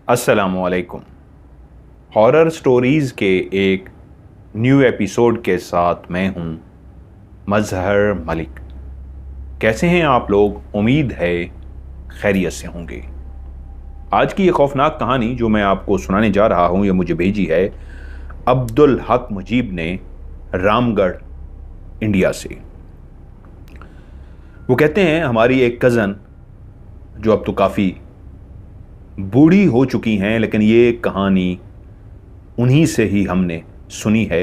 अस्सलामुअलैकुम। Horror stories के एक न्यू एपिसोड के साथ मैं हूं मजहर मलिक। कैसे हैं आप लोग? उम्मीद है खैरियत से होंगे। आज की ये खौफनाक कहानी जो मैं आपको सुनाने जा रहा हूं, ये मुझे भेजी है अब्दुल हक मुजीब ने, रामगढ़, इंडिया से। वो कहते हैं हमारी एक कज़न जो अब तो काफ़ी बूढ़ी हो चुकी हैं, लेकिन ये कहानी उन्हीं से ही हमने सुनी है।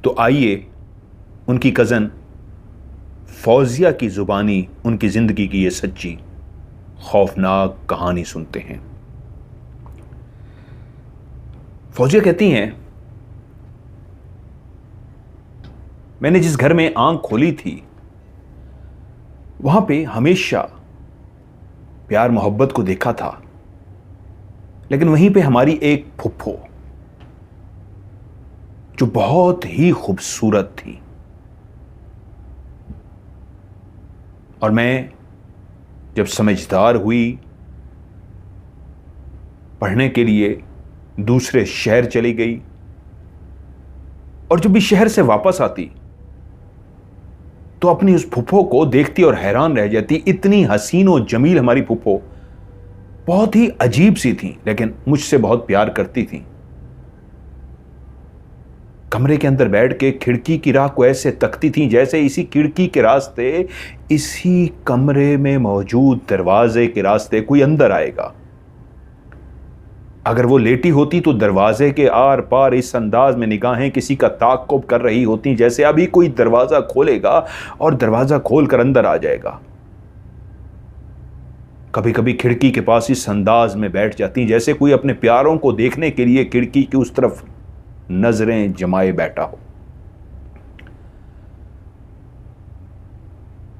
तो आइए उनकी कज़न फौजिया की ज़ुबानी उनकी ज़िंदगी की ये सच्ची खौफनाक कहानी सुनते हैं। फौजिया कहती हैं, मैंने जिस घर में आंख खोली थी वहां पे हमेशा प्यार मोहब्बत को देखा था, लेकिन वहीं पे हमारी एक फुफ्फो जो बहुत ही खूबसूरत थी, और मैं जब समझदार हुई, पढ़ने के लिए दूसरे शहर चली गई, और जब भी शहर से वापस आती तो अपनी उस फुफ्फो को देखती और हैरान रह जाती। इतनी हसीन और जमील हमारी फुफ्फो, बहुत ही अजीब सी थी, लेकिन मुझसे बहुत प्यार करती थी। कमरे के अंदर बैठ के खिड़की की राह को ऐसे तकती थी जैसे इसी खिड़की के रास्ते, इसी कमरे में मौजूद दरवाजे के रास्ते कोई अंदर आएगा। अगर वो लेटी होती तो दरवाजे के आर पार इस अंदाज में निगाहें किसी का ताक़ुब कर रही होती जैसे अभी कोई दरवाजा खोलेगा और दरवाजा खोलकर अंदर आ जाएगा। कभी कभी खिड़की के पास इस अंदाज में बैठ जाती जैसे कोई अपने प्यारों को देखने के लिए खिड़की की उस तरफ नजरें जमाए बैठा हो।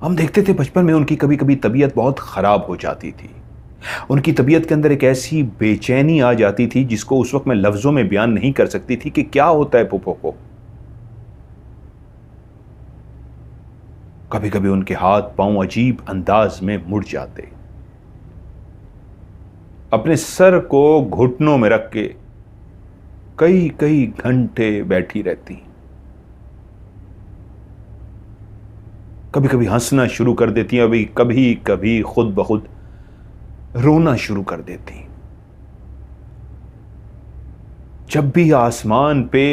हम देखते थे बचपन में उनकी कभी कभी तबीयत बहुत खराब हो जाती थी। उनकी तबीयत के अंदर एक ऐसी बेचैनी आ जाती थी जिसको उस वक्त मैं लफ्जों में बयान नहीं कर सकती थी कि क्या होता है फुफ्फो को। कभी कभी उनके हाथ पांव अजीब अंदाज में मुड़ जाते, अपने सर को घुटनों में रख के कई कई घंटे बैठी रहती। कभी कभी हंसना शुरू कर देती, अभी कभी कभी खुद ब खुद रोना शुरू कर देती। जब भी आसमान पे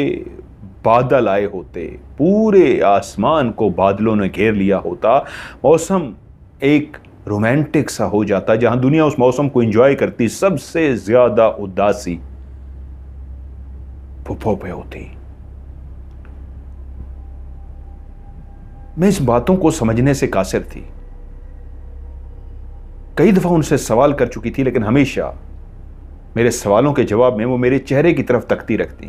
बादल आए होते, पूरे आसमान को बादलों ने घेर लिया होता, मौसम एक रोमांटिक सा हो जाता, जहां दुनिया उस मौसम को एंजॉय करती, सबसे ज्यादा उदासी फुफ्फो पे होती। मैं इस बातों को समझने से कासिर थी। कई दफा उनसे सवाल कर चुकी थी, लेकिन हमेशा मेरे सवालों के जवाब में वो मेरे चेहरे की तरफ तकती रखती।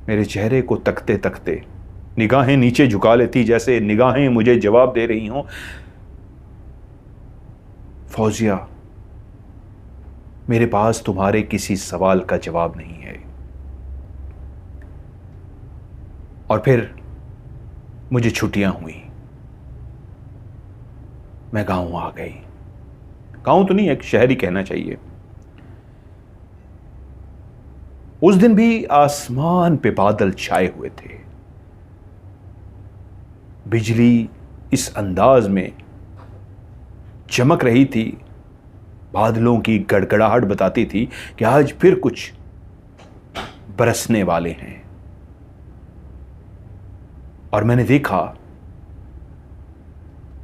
मेरे चेहरे को तकते तकते निगाहें नीचे झुका लेती जैसे निगाहें मुझे जवाब दे रही हों, फौजिया, मेरे पास तुम्हारे किसी सवाल का जवाब नहीं है। और फिर मुझे छुट्टियां हुई, मैं गांव आ गई। गांव तो नहीं, एक शहर ही कहना चाहिए। उस दिन भी आसमान पे बादल छाए हुए थे, बिजली इस अंदाज में चमक रही थी, बादलों की गड़गड़ाहट बताती थी कि आज फिर कुछ बरसने वाले हैं। और मैंने देखा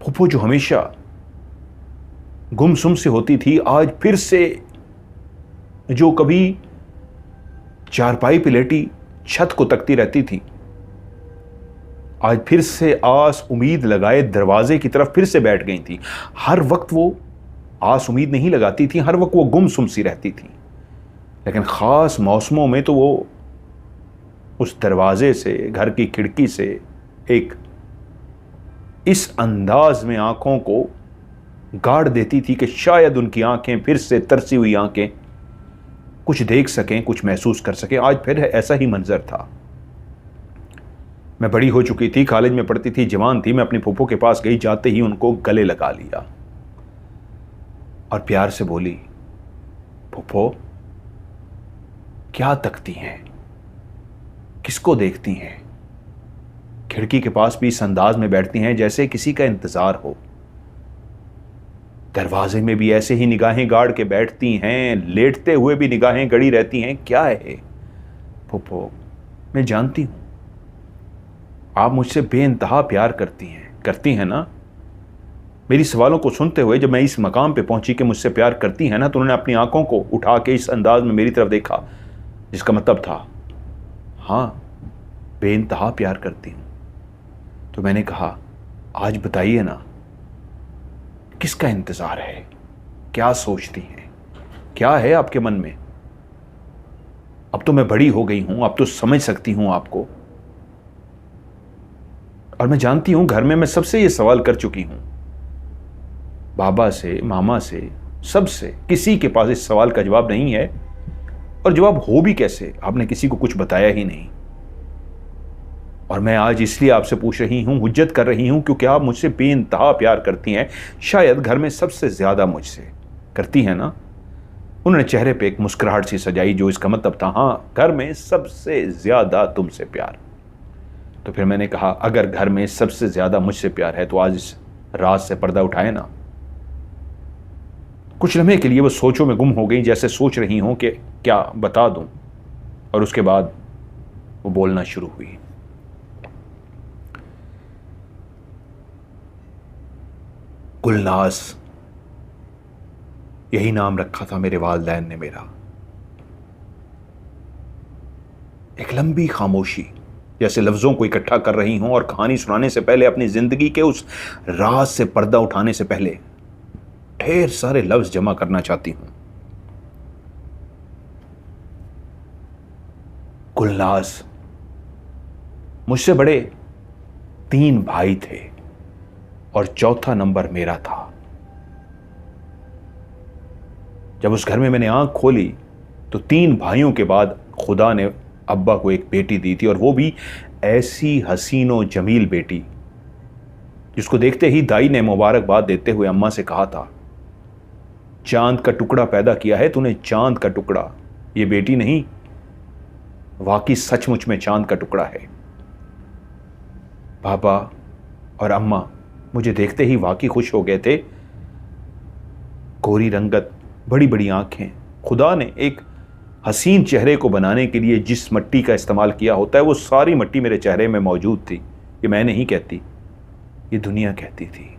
फुफ्फो जो हमेशा गुमसुम से होती थी, आज फिर से जो कभी चारपाई पे लेटी छत को तकती रहती थी, आज फिर से आस उम्मीद लगाए दरवाजे की तरफ फिर से बैठ गई थी। हर वक्त वो आस उम्मीद नहीं लगाती थी, हर वक्त वो गुमसुम सी रहती थी, लेकिन खास मौसमों में तो वो उस दरवाजे से, घर की खिड़की से एक इस अंदाज में आंखों को गाड़ देती थी कि शायद उनकी आंखें, फिर से तरसी हुई आंखें, कुछ देख सकें, कुछ महसूस कर सकें। आज फिर ऐसा ही मंजर था। मैं बड़ी हो चुकी थी, कॉलेज में पढ़ती थी, जवान थी। मैं अपनी फूफो के पास गई, जाते ही उनको गले लगा लिया। और प्यार से बोली, फूफो क्या तकती हैं, किसको देखती हैं? खिड़की के पास भी इस अंदाज में बैठती हैं जैसे किसी का इंतजार हो। दरवाजे में भी ऐसे ही निगाहें गाड़ के बैठती हैं, लेटते हुए भी निगाहें गड़ी रहती हैं। क्या है फूफो, मैं जानती हूं आप मुझसे बेइंतहा प्यार करती हैं ना। मेरी सवालों को सुनते हुए जब मैं इस मकाम पे पहुंची कि मुझसे प्यार करती हैं ना, तो उन्होंने अपनी आंखों को उठा के इस अंदाज में मेरी तरफ देखा, जिसका मतलब था हाँ, बेइंतहा प्यार करती हूं। तो मैंने कहा, आज बताइए ना, किसका इंतजार है, क्या सोचती हैं, क्या है आपके मन में? अब तो मैं बड़ी हो गई हूं, अब तो समझ सकती हूं आपको, और मैं जानती हूं घर में मैं सबसे ये सवाल कर चुकी हूं, बाबा से, मामा से, सबसे। किसी के पास इस सवाल का जवाब नहीं है, और जवाब हो भी कैसे, आपने किसी को कुछ बताया ही नहीं। और मैं आज इसलिए आपसे पूछ रही हूं, हुज्जत कर रही हूं, क्योंकि आप मुझसे बेइंतहा प्यार करती हैं, शायद घर में सबसे ज्यादा मुझसे करती हैं ना। उन्होंने चेहरे पे एक मुस्कुराहट सी सजाई, जो इसका मतलब था हाँ, घर में सबसे ज्यादा तुमसे प्यार। तो फिर मैंने कहा, अगर घर में सबसे ज्यादा मुझसे प्यार है तो आज इस राज से पर्दा उठाए ना। कुछ लम्हे के लिए वो सोचों में गुम हो गई, जैसे सोच रही हूं कि क्या बता दूं, और उसके बाद वो बोलना शुरू हुई। गुलनाज, यही नाम रखा था मेरे वालिदैन ने मेरा। एक लंबी खामोशी, जैसे लफ्जों को इकट्ठा कर रही हूं और कहानी सुनाने से पहले, अपनी जिंदगी के उस राज से पर्दा उठाने से पहले ढेर सारे लफ्ज जमा करना चाहती हूं। गुलनाज, मुझसे बड़े 3 भाई थे और चौथा नंबर मेरा था। जब उस घर में मैंने आंख खोली तो 3 भाइयों के बाद खुदा ने अब्बा को एक बेटी दी थी, और वो भी ऐसी हसीनो जमील बेटी जिसको देखते ही दाई ने मुबारकबाद देते हुए अम्मा से कहा था, चांद का टुकड़ा पैदा किया है तूने, चांद का टुकड़ा, ये बेटी नहीं, वाकई सचमुच में चांद का टुकड़ा है। पापा और अम्मा मुझे देखते ही वाकई खुश हो गए थे। गोरी रंगत, बड़ी बड़ी आंखें, खुदा ने एक हसीन चेहरे को बनाने के लिए जिस मिट्टी का इस्तेमाल किया होता है, वो सारी मिट्टी मेरे चेहरे में मौजूद थी। ये मैं नहीं कहती, ये दुनिया कहती थी।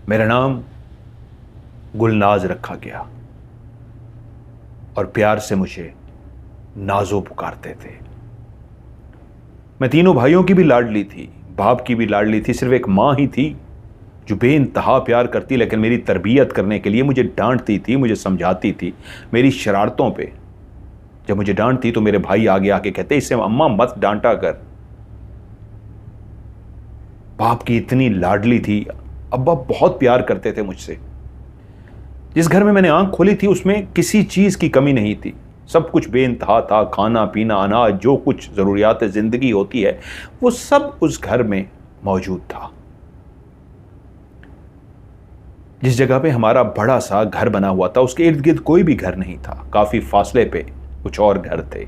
मेरा नाम गुलनाज रखा गया और प्यार से मुझे नाजो पुकारते थे। मैं तीनों भाइयों की भी लाडली थी, बाप की भी लाडली थी। सिर्फ एक माँ ही थी जो बेइंतहा प्यार करती, लेकिन मेरी तरबियत करने के लिए मुझे डांटती थी, मुझे समझाती थी मेरी शरारतों पे। जब मुझे डांटती तो मेरे भाई आगे आके कहते, इसे अम्मा मत डांटा कर। बाप की इतनी लाडली थी, अब्बा बहुत प्यार करते थे मुझसे। जिस घर में मैंने आंख खोली थी उसमें किसी चीज की कमी नहीं थी, सब कुछ बेइंतहा था। खाना पीना, अनाज, जो कुछ जरूरियात जिंदगी होती है, वो सब उस घर में मौजूद था। जिस जगह पे हमारा बड़ा सा घर बना हुआ था, उसके इर्द गिर्द कोई भी घर नहीं था, काफी फासले पे कुछ और घर थे।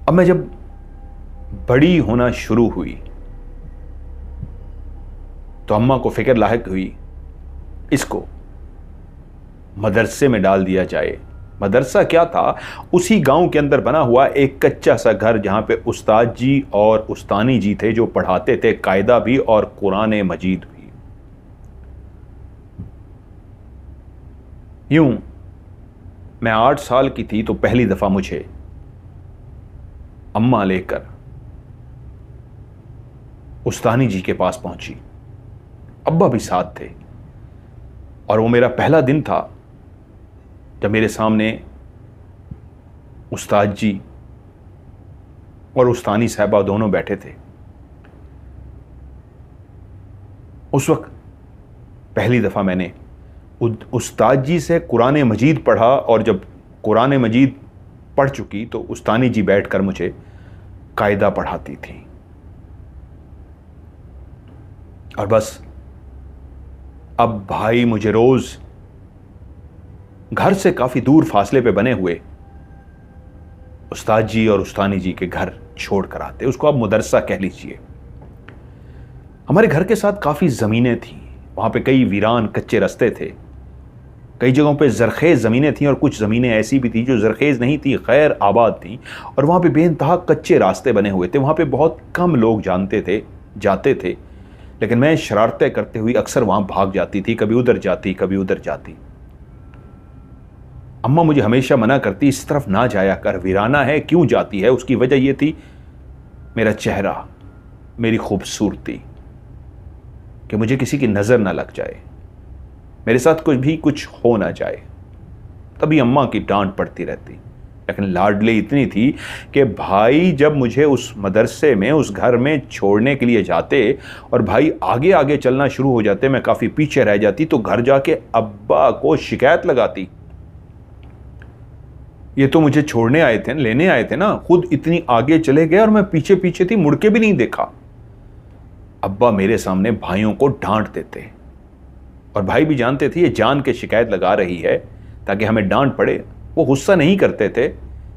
अब मैं जब बड़ी होना शुरू हुई तो अम्मा को फिक्र लाहिक हुई, इसको मदरसे में डाल दिया जाए। मदरसा क्या था, उसी गांव के अंदर बना हुआ एक कच्चा सा घर, जहां पे उस्ताद जी और उस्तानी जी थे जो पढ़ाते थे, कायदा भी और कुरान मजीद भी। यूं मैं 8 साल की थी तो पहली दफा मुझे अम्मा लेकर उस्तानी जी के पास पहुंची। अब्बा भी साथ थे, और वो मेरा पहला दिन था जब मेरे सामने उस्ताद जी और उस्तानी साहबा दोनों बैठे थे। उस वक्त पहली दफा मैंने उस्ताद जी से कुरान मजीद पढ़ा, और जब कुरान मजीद पढ़ चुकी तो उस्तानी जी बैठकर मुझे कायदा पढ़ाती थी। और बस अब भाई मुझे रोज घर से काफी दूर फासले पे बने हुए उस्ताद जी और उस्तानी जी के घर छोड़ कर आते। उसको आप मदरसा कह लीजिए। हमारे घर के साथ काफी जमीनें थी, वहां पे कई वीरान कच्चे रास्ते थे, कई जगहों पे जरखेज ज़मीनें थीं और कुछ ज़मीनें ऐसी भी थी जो जरखेज नहीं थी, गैर आबाद थी, और वहाँ पे बेइंतहा कच्चे रास्ते बने हुए थे। वहाँ पे बहुत कम लोग जाते थे, लेकिन मैं शरारतें करते हुए अक्सर वहाँ भाग जाती थी, कभी उधर जाती कभी उधर जाती। अम्मा मुझे हमेशा मना करती, इस तरफ ना जाया कर, वीराना है, क्यों जाती है। उसकी वजह यह थी मेरा चेहरा, मेरी खूबसूरती, कि मुझे किसी की नज़र ना लग जाए, मेरे साथ कुछ हो ना जाए। तभी अम्मा की डांट पड़ती रहती। लेकिन लाडली इतनी थी कि भाई जब मुझे उस मदरसे में, उस घर में छोड़ने के लिए जाते और भाई आगे आगे चलना शुरू हो जाते, मैं काफ़ी पीछे रह जाती, तो घर जाके अब्बा को शिकायत लगाती, ये तो मुझे छोड़ने आए थे, लेने आए थे ना, खुद इतनी आगे चले गए और मैं पीछे पीछे थी, मुड़ के भी नहीं देखा। अब्बा मेरे सामने भाइयों को डांट देते और भाई भी जानते थे ये जान के शिकायत लगा रही है ताकि हमें डांट पड़े। वो गुस्सा नहीं करते थे,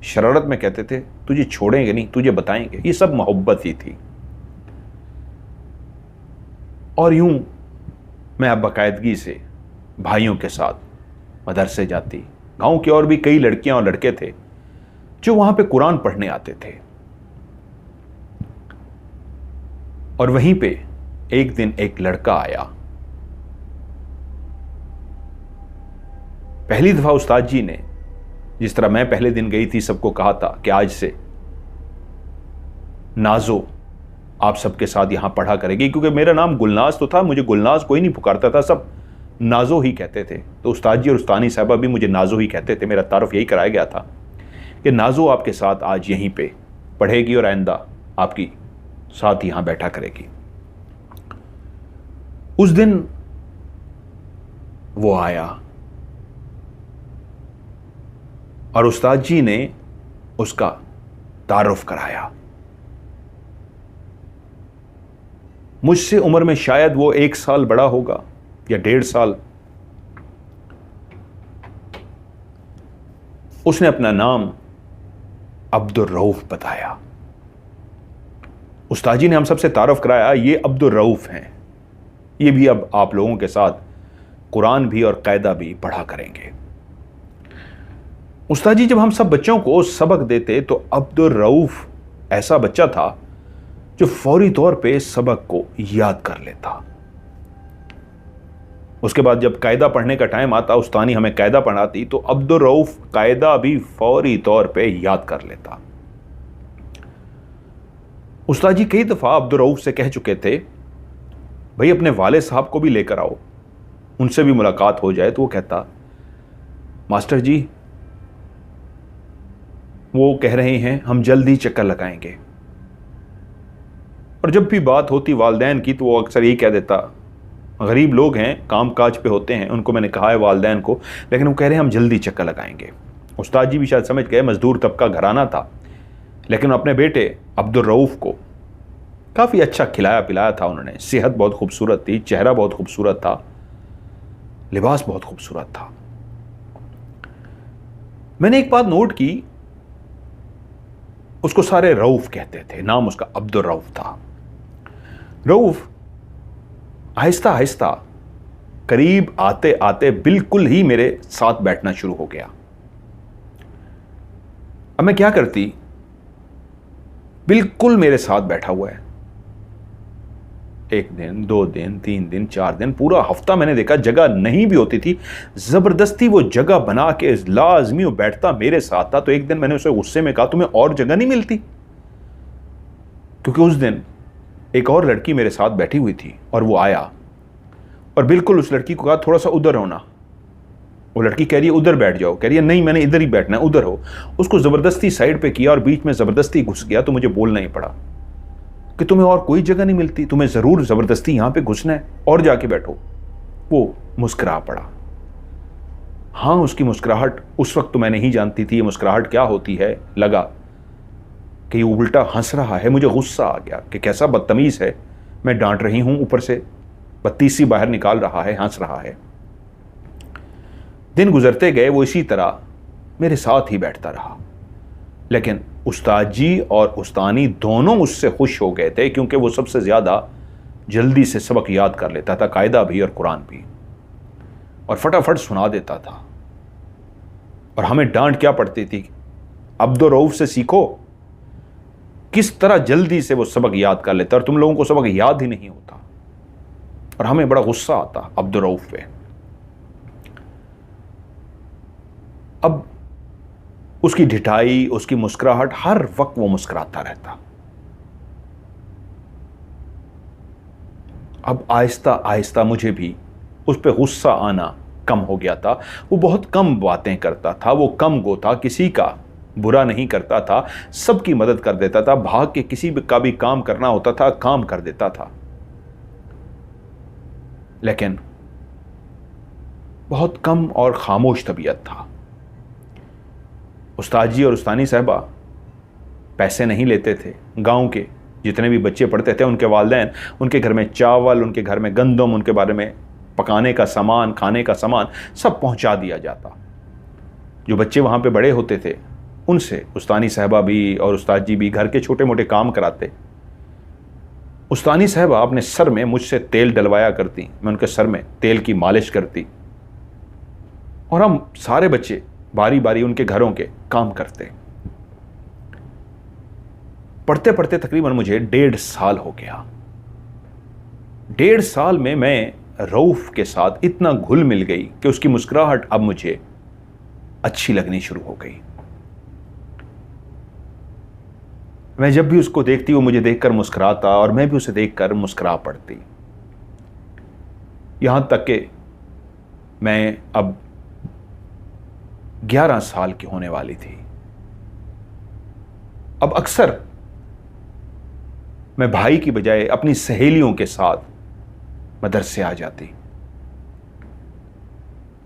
शरारत में कहते थे तुझे छोड़ेंगे नहीं, तुझे बताएंगे। ये सब मोहब्बत ही थी। और यूं मैं अब बाकायदगी से भाइयों के साथ मदरसे जाती। गांव की और भी कई लड़कियां और लड़के थे जो वहां पे कुरान पढ़ने आते थे। और वहीं पे एक दिन एक लड़का आया। पहली दफा उस्ताद जी ने, जिस तरह मैं पहले दिन गई थी, सबको कहा था कि आज से नाजो आप सबके साथ यहां पढ़ा करेगी, क्योंकि मेरा नाम गुलनाज तो था, मुझे गुलनाज कोई नहीं पुकारता था, सब नाजो ही कहते थे। तो उस्ताद जी और उस्तानी साहबा भी मुझे नाजो ही कहते थे। मेरा तारुफ यही कराया गया था कि नाजो आपके साथ आज यहीं पे पढ़ेगी और आइंदा आपकी साथ यहां बैठा करेगी। उस दिन वो आया और उस्ताद जी ने उसका तारुफ कराया। मुझसे उम्र में शायद वो 1 साल बड़ा होगा या 1.5 साल। उसने अपना नाम अब्दुल रऊफ बताया। उस्ताद जी ने हम सबसे तारुफ कराया, ये अब्दुल रऊफ हैं, ये भी अब आप लोगों के साथ कुरान भी और कायदा भी पढ़ा करेंगे। उस्ताद जी जब हम सब बच्चों को सबक देते तो अब्दुल रऊफ ऐसा बच्चा था जो फौरी तौर पे सबक को याद कर लेता। उसके बाद जब कायदा पढ़ने का टाइम आता, उस्तानी हमें कायदा पढ़ाती, तो अब्दुल रऊफ कायदा भी फौरी तौर पे याद कर लेता। उस्ताद जी कई दफा अब्दुल रऊफ से कह चुके थे भाई अपने वाले साहब को भी लेकर आओ, उनसे भी मुलाकात हो जाए। तो वो कहता मास्टर जी वो कह रहे हैं हम जल्दी चक्कर लगाएंगे। और जब भी बात होती वालदैन की तो वो अक्सर यही कह देता, गरीब लोग हैं, काम काज पे होते हैं, उनको मैंने कहा है वालदैन को, लेकिन वो कह रहे हैं हम जल्दी चक्कर लगाएंगे। उस्ताद जी भी शायद समझ गए मजदूर तबका घराना था, लेकिन अपने बेटे अब्दुल रऊफ को काफ़ी अच्छा खिलाया पिलाया था उन्होंने। सेहत बहुत खूबसूरत थी, चेहरा बहुत खूबसूरत था, लिबास बहुत खूबसूरत था। मैंने एक बात नोट की, उसको सारे रऊफ कहते थे, नाम उसका अब्दुल रऊफ था। रऊफ आहिस्ता आहिस्ता करीब आते आते बिल्कुल ही मेरे साथ बैठना शुरू हो गया। अब मैं क्या करती, बिल्कुल मेरे साथ बैठा हुआ है। 1 दिन 2 दिन 3 दिन 4 दिन पूरा हफ्ता मैंने देखा, जगह नहीं भी होती थी, जबरदस्ती वो जगह बना के लाजमी वो बैठता मेरे साथ था। तो एक दिन मैंने उसे गुस्से में कहा तुम्हें और जगह नहीं मिलती? क्योंकि उस दिन एक और लड़की मेरे साथ बैठी हुई थी और वो आया और बिल्कुल उस लड़की को कहा थोड़ा सा उधर होना। वो लड़की कह रही है उधर बैठ जाओ, कह रही है नहीं मैंने इधर ही बैठना है, उधर हो। उसको जबरदस्ती साइड पे किया और बीच में जबरदस्ती घुस गया। तो मुझे बोलना ही पड़ा कि तुम्हें और कोई जगह नहीं मिलती, तुम्हें जरूर जबरदस्ती यहां पे घुसना है, और जाके बैठो। वो मुस्कुरा पड़ा। हाँ उसकी मुस्कुराहट उस वक्त तो मैं नहीं जानती थी ये मुस्कुराहट क्या होती है। लगा कि ये उल्टा हंस रहा है। मुझे गुस्सा आ गया कि कैसा बदतमीज है, मैं डांट रही हूं ऊपर से बत्तीसी बाहर निकाल रहा है, हंस रहा है। दिन गुजरते गए, वो इसी तरह मेरे साथ ही बैठता रहा। लेकिन उस्ताद जी और उस्तानी दोनों उससे खुश हो गए थे, क्योंकि वो सबसे ज़्यादा जल्दी से सबक याद कर लेता था, कायदा भी और कुरान भी, और फटाफट सुना देता था। और हमें डांट क्या पड़ती थी, अब्दुर्रऊफ से सीखो, किस तरह जल्दी से वो सबक याद कर लेता, और तुम लोगों को सबक याद ही नहीं होता। और हमें बड़ा गुस्सा आता अब्दुर्रऊफ पे। अब उसकी ढिठाई, उसकी मुस्कुराहट, हर वक्त वो मुस्कुराता रहता। अब आहिस्ता आहिस्ता मुझे भी उस पर गुस्सा आना कम हो गया था। वो बहुत कम बातें करता था, वो कम गो था, किसी का बुरा नहीं करता था, सबकी मदद कर देता था, भाग के किसी का भी काम करना होता था काम कर देता था। लेकिन बहुत कम और खामोश तबीयत था। उस्ताद जी और उस्तानी साहबा पैसे नहीं लेते थे। गांव के जितने भी बच्चे पढ़ते थे, उनके वालिदैन, उनके घर में चावल, उनके घर में गंदम, उनके बारे में पकाने का सामान, खाने का सामान सब पहुंचा दिया जाता। जो बच्चे वहाँ पे बड़े होते थे, उनसे उस्तानी साहबा भी और उस्ताद जी भी घर के छोटे मोटे काम कराते। उस्तानी साहबा अपने सर में मुझसे तेल डलवाया करती, मैं उनके सर में तेल की मालिश करती, और हम सारे बच्चे बारी बारी उनके घरों के काम करते। पढ़ते पढ़ते तकरीबन मुझे 1.5 साल हो गया। 1.5 साल में मैं रऊफ के साथ इतना घुल मिल गई कि उसकी मुस्कुराहट अब मुझे अच्छी लगनी शुरू हो गई। मैं जब भी उसको देखती, वो मुझे देखकर मुस्कुराता और मैं भी उसे देखकर मुस्कुरा पड़ती। यहां तक कि मैं अब 11 साल की होने वाली थी। अब अक्सर मैं भाई की बजाय अपनी सहेलियों के साथ मदरसे आ जाती।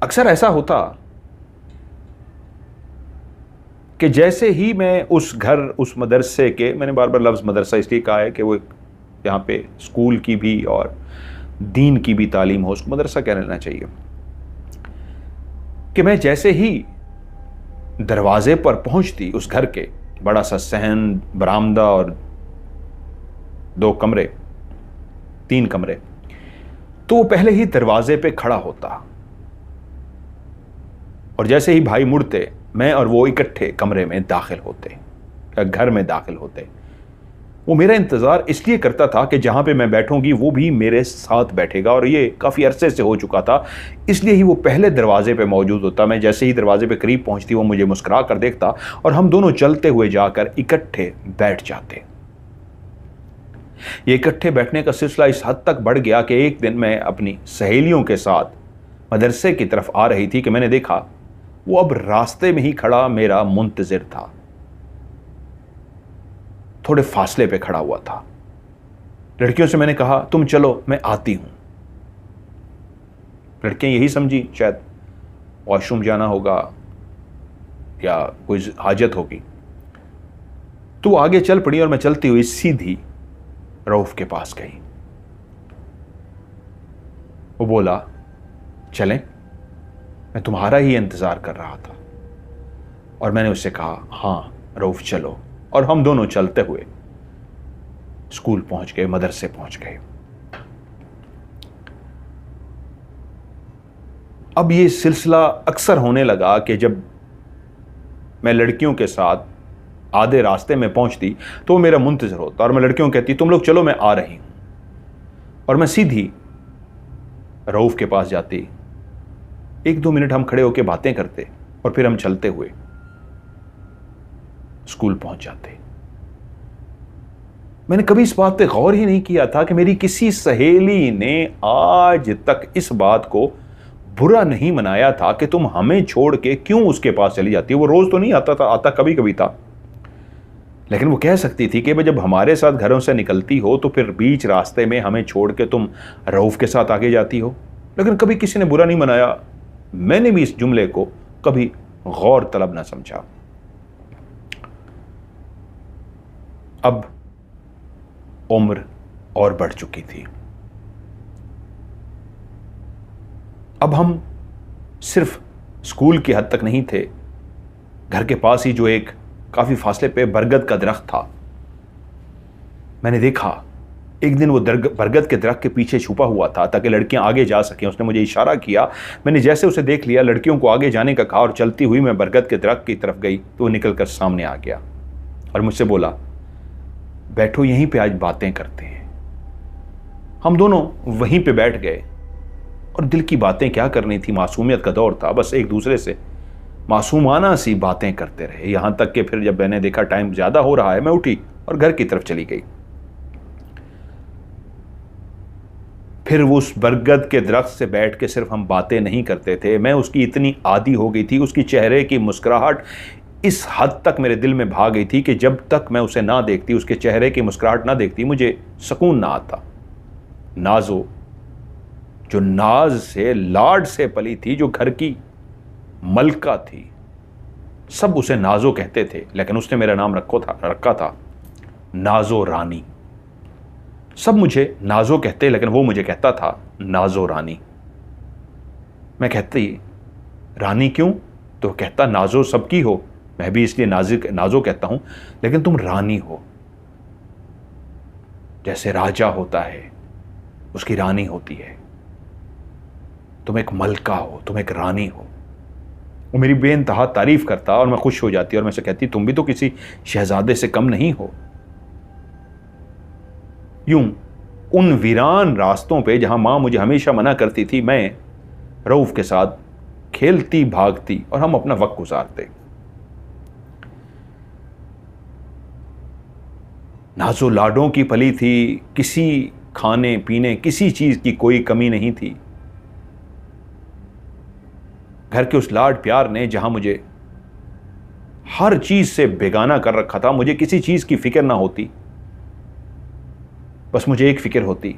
अक्सर ऐसा होता कि जैसे ही मैं उस घर, उस मदरसे के, मैंने बार बार लफ्ज़ मदरसा इसलिए कहा है कि वो यहाँ पे स्कूल की भी और दीन की भी तालीम हो, उसको मदरसा कह लेना चाहिए, कि मैं जैसे ही दरवाजे पर पहुंचती उस घर के, बड़ा सा सहन, बरामदा और 2 कमरे, 3 कमरे, तो वो पहले ही दरवाजे पे खड़ा होता। और जैसे ही भाई मुड़ते, मैं और वो इकट्ठे कमरे में दाखिल होते या घर में दाखिल होते। वो मेरा इंतज़ार इसलिए करता था कि जहाँ पे मैं बैठूंगी वो भी मेरे साथ बैठेगा, और ये काफ़ी अरसे से हो चुका था, इसलिए ही वो पहले दरवाजे पे मौजूद होता। मैं जैसे ही दरवाजे पे करीब पहुँचती, वो मुझे मुस्कुरा कर देखता और हम दोनों चलते हुए जाकर इकट्ठे बैठ जाते। ये इकट्ठे बैठने का सिलसिला इस हद तक बढ़ गया कि एक दिन मैं अपनी सहेलियों के साथ मदरसे की तरफ आ रही थी कि मैंने देखा वो अब रास्ते में ही खड़ा मेरा मुंतजिर था। थोड़े फासले पे खड़ा हुआ था। लड़कियों से मैंने कहा, तुम चलो मैं आती हूं। लड़कियां यही समझी शायद वॉशरूम जाना होगा या कोई हाजत होगी, तो वो आगे चल पड़ी और मैं चलती हुई सीधी रऊफ के पास गई। वो बोला, चलें, मैं तुम्हारा ही इंतजार कर रहा था। और मैंने उससे कहा, हाँ रऊफ चलो, और हम दोनों चलते हुए स्कूल पहुंच गए, मदरसे पहुंच गए। अब ये सिलसिला अक्सर होने लगा कि जब मैं लड़कियों के साथ आधे रास्ते में पहुंचती तो वो मेरा मुंतज़िर होता और मैं लड़कियों को कहती, तुम लोग चलो मैं आ रही हूं, और मैं सीधी रऊफ के पास जाती। 1-2 मिनट हम खड़े होकर बातें करते और फिर हम चलते हुए स्कूल पहुंच जाते। मैंने कभी इस बात पे गौर ही नहीं किया था कि मेरी किसी सहेली ने आज तक इस बात को बुरा नहीं मनाया था कि तुम हमें छोड़ के क्यों उसके पास चली जाती हो। वो रोज तो नहीं आता था, आता कभी कभी था, लेकिन वो कह सकती थी कि भाई जब हमारे साथ घरों से निकलती हो तो फिर बीच रास्ते में हमें छोड़ के तुम रऊफ के साथ आगे जाती हो। लेकिन कभी किसी ने बुरा नहीं मनाया। मैंने भी इस जुमले को कभी गौर तलब ना समझा। अब उम्र और बढ़ चुकी थी। अब हम सिर्फ स्कूल की हद तक नहीं थे, घर के पास ही जो एक काफ़ी फासले पे बरगद का दरख्त था, मैंने देखा एक दिन वो बरगद के दरख्त के पीछे छुपा हुआ था ताकि लड़कियां आगे जा सकें। उसने मुझे इशारा किया, मैंने जैसे उसे देख लिया, लड़कियों को आगे जाने का कहा और चलती हुई मैं बरगद के दरख्त की तरफ गई तो वो निकल कर सामने आ गया और मुझसे बोला, बैठो यहीं पे आज बातें करते हैं। हम दोनों वहीं पे बैठ गए और दिल की बातें क्या करनी थी, मासूमियत का दौर था, बस एक दूसरे से मासूमाना सी बातें करते रहे। यहां तक कि फिर जब मैंने देखा टाइम ज्यादा हो रहा है, मैं उठी और घर की तरफ चली गई। फिर वो उस बरगद के दरख्त से बैठ के सिर्फ हम बातें नहीं करते थे, मैं उसकी इतनी आदी हो गई थी, उसकी चेहरे की मुस्कुराहट इस हद तक मेरे दिल में भा गई थी कि जब तक मैं उसे ना देखती, उसके चेहरे की मुस्कुराहट ना देखती, मुझे सुकून ना आता। नाजो, जो नाज से लाड से पली थी, जो घर की मलका थी, सब उसे नाजो कहते थे, लेकिन उसने मेरा नाम रखा था नाजो रानी। सब मुझे नाजो कहते, लेकिन वो मुझे कहता था नाजो रानी। मैं कहती रानी क्यों, तो कहता नाजो सबकी हो, मैं भी इसलिए नाजो कहता हूं, लेकिन तुम रानी हो। जैसे राजा होता है, उसकी रानी होती है, तुम एक मलका हो, तुम एक रानी हो। वो मेरी बेइंतहा तारीफ करता और मैं खुश हो जाती और मैं से कहती, तुम भी तो किसी शहजादे से कम नहीं हो। यूं उन वीरान रास्तों पे जहां मां मुझे हमेशा मना करती थी, मैं रऊफ के साथ खेलती भागती और हम अपना वक्त गुजारते। नाजो लाडों की पली थी, किसी खाने पीने किसी चीज की कोई कमी नहीं थी। घर के उस लाड प्यार ने जहां मुझे हर चीज से बेगाना कर रखा था, मुझे किसी चीज की फिक्र ना होती, बस मुझे एक फिक्र होती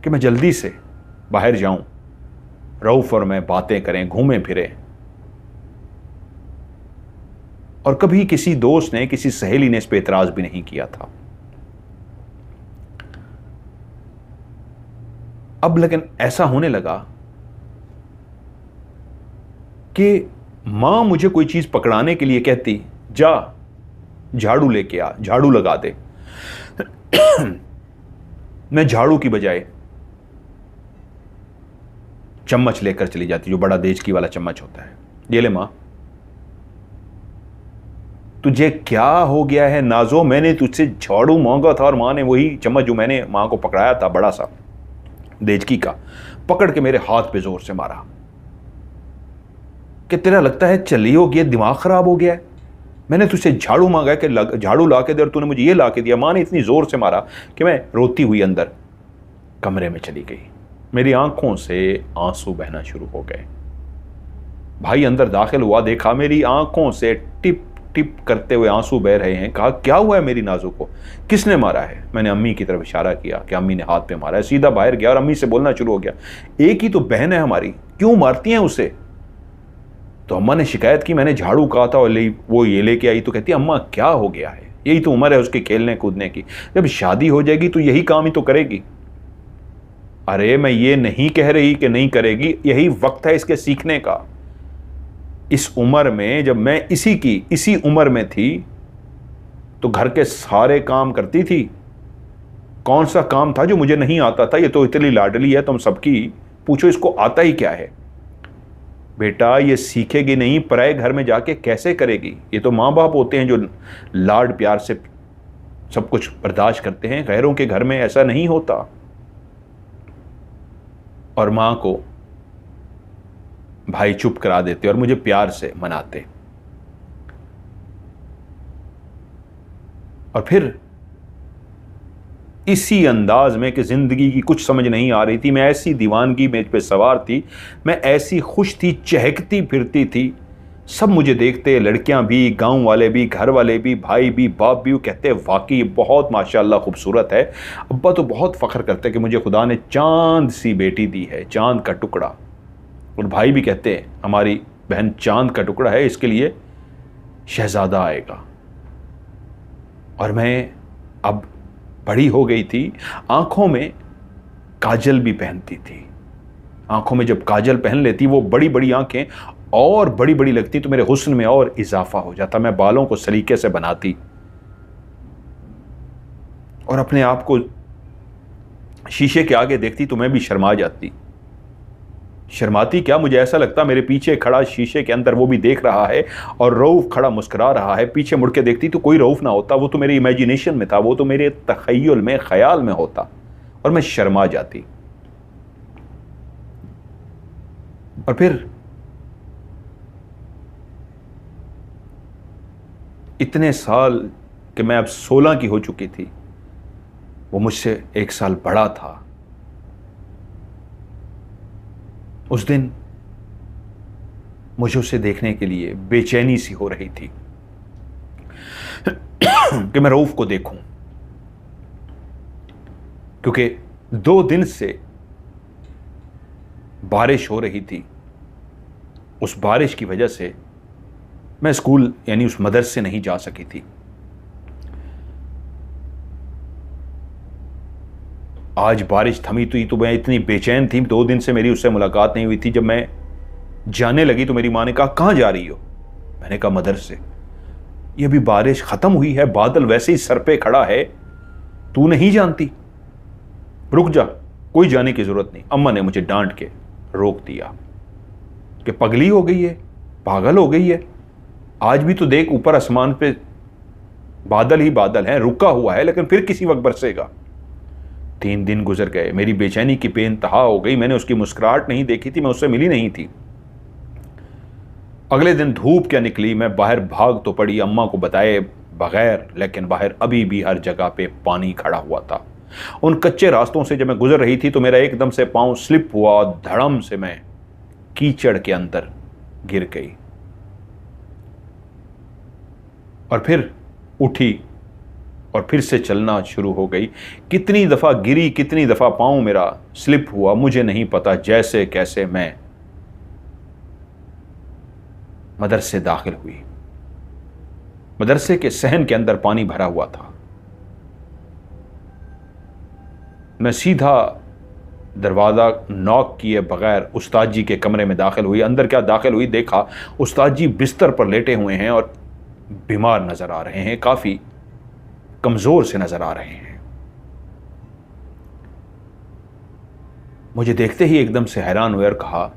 कि मैं जल्दी से बाहर जाऊं, रऊफ और मैं बातें करें, घूमें फिरें। और कभी किसी दोस्त ने, किसी सहेली ने इस पे एतराज भी नहीं किया था। अब लेकिन ऐसा होने लगा कि मां मुझे कोई चीज पकड़ाने के लिए कहती, जा झाड़ू लेके आ, झाड़ू लगा दे। मैं झाड़ू की बजाय चम्मच लेकर चली जाती, जो बड़ा देचकी वाला चम्मच होता है। ये ले मां। तुझे क्या हो गया है नाजो, मैंने तुझसे झाड़ू मांगा था और मां ने वही चम्मच जो मैंने मां को पकड़ाया था, बड़ा सा देचकी का, पकड़ के मेरे हाथ पे जोर से मारा कि तेरा लगता है चली हो गया, दिमाग खराब हो गया है। मैंने तुझसे झाड़ू मांगा कि झाड़ू ला के दे और तूने मुझे ये ला के दिया। मां ने इतनी जोर से मारा कि मैं रोती हुई अंदर कमरे में चली गई। मेरी आंखों से आंसू बहना शुरू हो गए। भाई अंदर दाखिल हुआ, देखा मेरी आंखों से टिप टिप करते हुए आंसू बह रहे हैं। कहा क्या हुआ है मेरी नाजू को, किसने मारा है? मैंने अम्मी की तरफ इशारा किया कि अम्मी ने हाथ पे मारा है। सीधा बाहर गया और अम्मी से बोलना शुरू हो गया, एक ही तो बहन है हमारी, क्यों मारती हैं उसे? तो अम्मा ने शिकायत की, मैंने झाड़ू कहा था और वो ये लेके आई। तो कहती अम्मा क्या हो गया है, यही तो उम्र है उसके खेलने कूदने की, जब शादी हो जाएगी तो यही काम ही तो करेगी। अरे मैं ये नहीं कह रही कि नहीं करेगी, यही वक्त है इसके सीखने का। इस उम्र में, जब मैं इसी उम्र में थी तो घर के सारे काम करती थी। कौन सा काम था जो मुझे नहीं आता था? ये तो इतनी लाडली है तुम सबकी, पूछो इसको आता ही क्या है? बेटा ये सीखेगी नहीं, पराए घर में जाके कैसे करेगी? ये तो माँ बाप होते हैं जो लाड प्यार से सब कुछ बर्दाश्त करते हैं, गैरों के घर में ऐसा नहीं होता। और माँ को भाई चुप करा देते और मुझे प्यार से मनाते। और फिर इसी अंदाज में कि जिंदगी की कुछ समझ नहीं आ रही थी, मैं ऐसी दीवानगी मेज पे सवार थी, मैं ऐसी खुश थी, चहकती फिरती थी। सब मुझे देखते, लड़कियां भी, गांव वाले भी, घर वाले भी, भाई भी, बाप भी, कहते वाकई बहुत माशाल्लाह खूबसूरत है। अब्बा तो बहुत फख्र करते कि मुझे खुदा ने चांद सी बेटी दी है, चांद का टुकड़ा। और भाई भी कहते हैं हमारी बहन चांद का टुकड़ा है, इसके लिए शहजादा आएगा। और मैं अब बड़ी हो गई थी, आंखों में काजल भी पहनती थी, आंखों में जब काजल पहन लेती, वो बड़ी बड़ी आंखें और बड़ी बड़ी लगती तो मेरे हुस्न में और इजाफा हो जाता। मैं बालों को सलीके से बनाती और अपने आप को शीशे के आगे देखती तो मैं भी शर्मा जाती। शर्माती क्या, मुझे ऐसा लगता मेरे पीछे खड़ा शीशे के अंदर वो भी देख रहा है और रऊफ खड़ा मुस्कुरा रहा है। पीछे मुड़ के देखती तो कोई रऊफ ना होता, वो तो मेरे इमेजिनेशन में था, वो तो मेरे तखय्युल में, ख्याल में होता और मैं शर्मा जाती। और फिर इतने साल कि मैं अब 16 की हो चुकी थी, वो मुझसे 1 साल बड़ा था। उस दिन मुझे उसे देखने के लिए बेचैनी सी हो रही थी कि मैं रऊफ को देखूं, क्योंकि 2 दिन से बारिश हो रही थी। उस बारिश की वजह से मैं स्कूल यानी उस मदरसे नहीं जा सकी थी। आज बारिश थमी तो मैं इतनी बेचैन थी। 2 दिन से मेरी उससे मुलाकात नहीं हुई थी। जब मैं जाने लगी तो मेरी माँ ने कहा, कहाँ जा रही हो? मैंने कहा, मदरसे। ये अभी बारिश खत्म हुई है, बादल वैसे ही सर पे खड़ा है, तू नहीं जानती? रुक जा, कोई जाने की जरूरत नहीं। अम्मा ने मुझे डांट के रोक दिया कि पगली हो गई है, पागल हो गई है। आज भी तो देख, ऊपर आसमान पे बादल ही बादल हैं, रुका हुआ है, लेकिन फिर किसी वक्त बरसेगा। 3 दिन गुजर गए, मेरी बेचैनी की बेइंतहा हो गई। मैंने उसकी मुस्कुराहट नहीं देखी थी, मैं उससे मिली नहीं थी। अगले दिन धूप क्या निकली, मैं बाहर भाग तो पड़ी अम्मा को बताए बगैर, लेकिन बाहर अभी भी हर जगह पे पानी खड़ा हुआ था। उन कच्चे रास्तों से जब मैं गुजर रही थी तो मेरा एकदम से पांव स्लिप हुआ और धड़म से मैं कीचड़ के अंदर गिर गई और फिर उठी और फिर से चलना शुरू हो गई। कितनी दफा गिरी, कितनी दफा पांव मेरा स्लिप हुआ, मुझे नहीं पता। जैसे कैसे मैं मदरसे दाखिल हुई। मदरसे के सहन के अंदर पानी भरा हुआ था। मैं सीधा दरवाज़ा नॉक किए बगैर उस्ताद जी के कमरे में दाखिल हुई। अंदर क्या दाखिल हुई, देखा उस्ताद जी बिस्तर पर लेटे हुए हैं और बीमार नजर आ रहे हैं, काफ़ी कमज़ोर से नजर आ रहे हैं। मुझे देखते ही एकदम से हैरान हुए और कहा,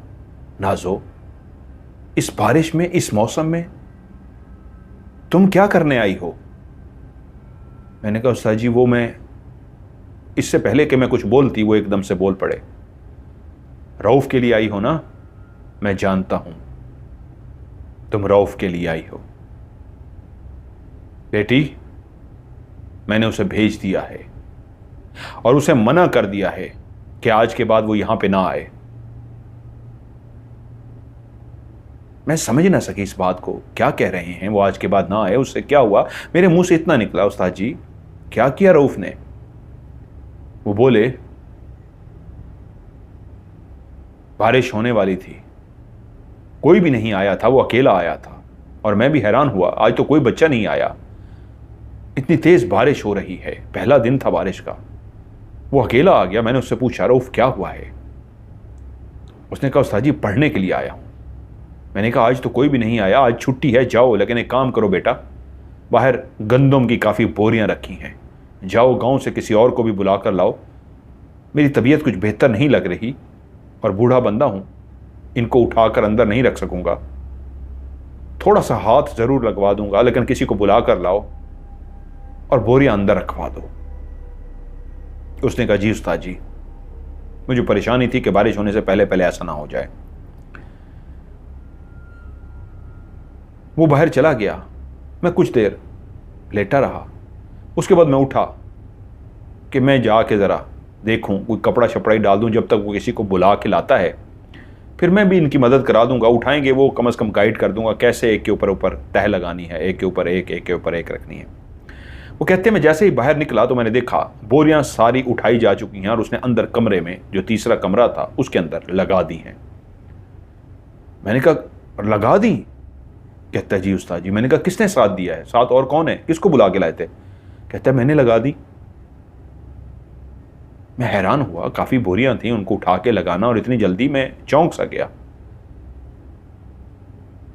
नाज़ो, इस बारिश में, इस मौसम में तुम क्या करने आई हो? मैंने कहा, उस्ताद जी, वो मैं, इससे पहले कि मैं कुछ बोलती वो एकदम से बोल पड़े, रऊफ के लिए आई हो ना? मैं जानता हूं तुम रऊफ के लिए आई हो। बेटी, मैंने उसे भेज दिया है और उसे मना कर दिया है कि आज के बाद वो यहां पे ना आए। मैं समझ ना सकी इस बात को, क्या कह रहे हैं वो आज के बाद ना आए? उससे क्या हुआ? मेरे मुंह से इतना निकला, उस्ताद जी क्या किया रऊफ ने? वो बोले, बारिश होने वाली थी, कोई भी नहीं आया था, वो अकेला आया था। और मैं भी हैरान हुआ, आज तो कोई बच्चा नहीं आया, इतनी तेज बारिश हो रही है, पहला दिन था बारिश का, वो अकेला आ गया। मैंने उससे पूछा, रऊफ क्या हुआ है? उसने कहा, उस्ताद जी पढ़ने के लिए आया हूं। मैंने कहा, आज तो कोई भी नहीं आया, आज छुट्टी है, जाओ। लेकिन एक काम करो बेटा, बाहर गंदम की काफ़ी बोरियां रखी हैं, जाओ गांव से किसी और को भी बुला कर लाओ। मेरी तबीयत कुछ बेहतर नहीं लग रही और बूढ़ा बंदा हूं, इनको उठाकर अंदर नहीं रख सकूंगा, थोड़ा सा हाथ ज़रूर लगवा दूंगा, लेकिन किसी को बुला कर लाओ और बोरियां अंदर रखवा दो। उसने कहा, जी उस्ताद जी। मुझे परेशानी थी कि बारिश होने से पहले पहले ऐसा ना हो जाए। वो बाहर चला गया, मैं कुछ देर लेटा रहा। उसके बाद मैं उठा कि मैं जाके ज़रा देखूं, कोई कपड़ा शपड़ा ही डाल दूं जब तक वो किसी को बुला के लाता है, फिर मैं भी इनकी मदद करा दूंगा। उठाएंगे वो, कम से कम गाइड कर दूंगा कैसे एक के ऊपर ऊपर तह लगानी है, एक के ऊपर एक, एक के ऊपर एक रखनी है। वो कहते मैं जैसे ही बाहर निकला तो मैंने देखा बोरियां सारी उठाई जा चुकी हैं और उसने अंदर कमरे में, जो तीसरा कमरा था उसके अंदर लगा दी हैं। मैंने कहा, लगा दी? कहता है, जी उस्ताद जी। मैंने कहा, किसने साथ दिया है? साथ और कौन है? किसको बुला के लाए थे? कहता है, मैंने लगा दी। मैं हैरान हुआ, काफ़ी बोरियां थी, उनको उठा के लगाना, और इतनी जल्दी मैं चौंक सा गया।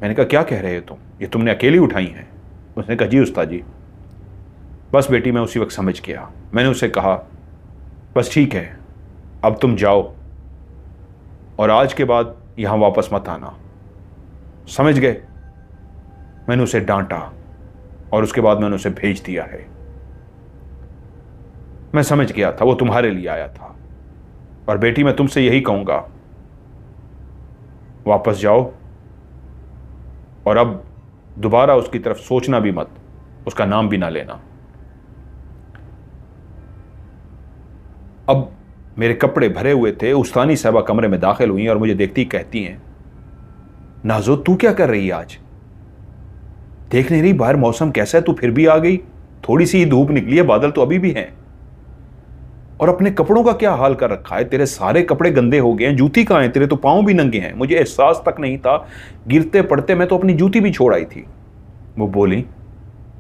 मैंने कहा क्या कह रहे हो तुम, ये तुमने अकेली उठाई हैं? उसने कहा जी उस्ताद जी। बस बेटी मैं उसी वक्त समझ गया। मैंने उसे कहा बस ठीक है, अब तुम जाओ और आज के बाद यहां वापस मत आना, समझ गए? मैंने उसे डांटा और उसके बाद मैंने उसे भेज दिया है। मैं समझ गया था वो तुम्हारे लिए आया था, और बेटी मैं तुमसे यही कहूंगा, वापस जाओ और अब दोबारा उसकी तरफ सोचना भी मत, उसका नाम भी ना लेना। अब मेरे कपड़े भरे हुए थे, उस्तानी साहबा कमरे में दाखिल हुई और मुझे देखती कहती हैं, नाजो तू क्या कर रही है आज? देख नहीं रही बाहर मौसम कैसा है, तू फिर भी आ गई? थोड़ी सी धूप निकली है, बादल तो अभी भी हैं। और अपने कपड़ों का क्या हाल कर रखा है, तेरे सारे कपड़े गंदे हो गए हैं, जूती कहाँ है, तेरे तो पांव भी नंगे हैं। मुझे एहसास तक नहीं था, गिरते पड़ते मैं तो अपनी जूती भी छोड़ आई थी। वो बोली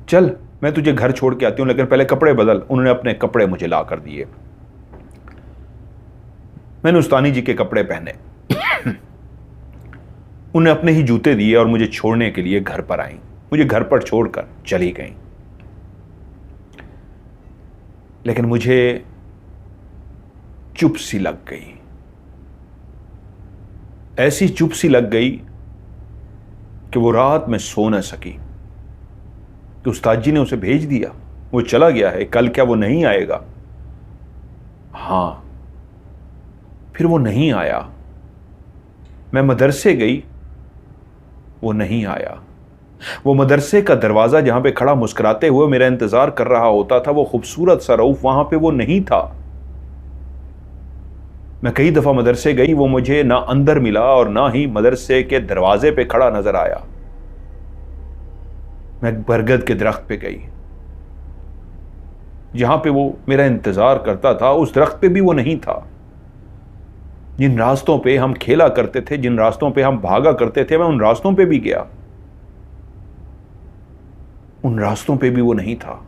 चल मैं तुझे घर छोड़ के आती हूं, लेकिन पहले कपड़े बदल। उन्होंने अपने कपड़े मुझे ला कर दिए। मैंने उस्तानी जी के कपड़े पहने, उन्हें अपने ही जूते दिए और मुझे छोड़ने के लिए घर पर आई। मुझे घर पर छोड़कर चली गई। लेकिन मुझे चुप सी लग गई, ऐसी चुप सी लग गई कि वो रात में सो न सकी। कि उस्ताद जी ने उसे भेज दिया, वो चला गया है, कल क्या वो नहीं आएगा? हां, फिर वो नहीं आया। मैं मदरसे गई, वो नहीं आया। वो मदरसे का दरवाजा जहां पे खड़ा मुस्कुराते हुए मेरा इंतजार कर रहा होता था, वो खूबसूरत सा रऊफ वहां पे वो नहीं था। मैं कई दफा मदरसे गई, वो मुझे ना अंदर मिला और ना ही मदरसे के दरवाजे पे खड़ा नजर आया। मैं बरगद के दरख्त पे गई, जहां पे वो मेरा इंतजार करता था, उस दरख्त पे भी वो नहीं था। जिन रास्तों पे हम खेला करते थे, जिन रास्तों पे हम भागा करते थे, मैं उन रास्तों पे भी गया, उन रास्तों पे भी वो नहीं था।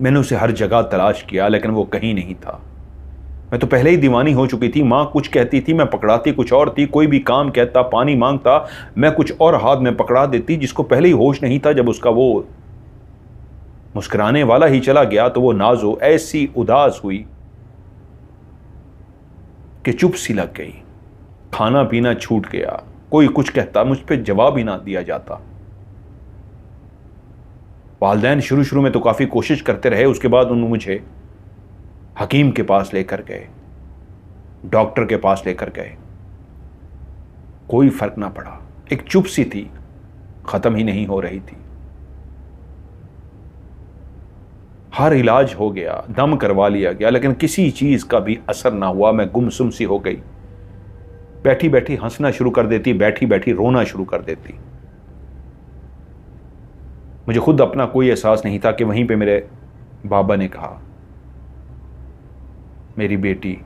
मैंने उसे हर जगह तलाश किया, लेकिन वो कहीं नहीं था। मैं तो पहले ही दीवानी हो चुकी थी। मां कुछ कहती थी, मैं पकड़ाती कुछ और थी। कोई भी काम कहता, पानी मांगता, मैं कुछ और हाथ में पकड़ा देती। जिसको पहले ही होश नहीं था, जब उसका वो मुस्कुराने वाला ही चला गया तो वो नाजो ऐसी उदास हुई कि चुप सी लग गई। खाना पीना छूट गया, कोई कुछ कहता, मुझ पे जवाब ही ना दिया जाता। वालिदैन शुरू में तो काफी कोशिश करते रहे, उसके बाद उन्होंने मुझे हकीम के पास लेकर गए, डॉक्टर के पास लेकर गए, कोई फर्क ना पड़ा। एक चुप सी थी, खत्म ही नहीं हो रही थी। हर इलाज हो गया, दम करवा लिया गया, लेकिन किसी चीज का भी असर ना हुआ। मैं गुमसुम सी हो गई। बैठी बैठी हंसना शुरू कर देती, बैठी बैठी रोना शुरू कर देती। मुझे खुद अपना कोई एहसास नहीं था कि वहीं पे मेरे बाबा ने कहा, मेरी बेटी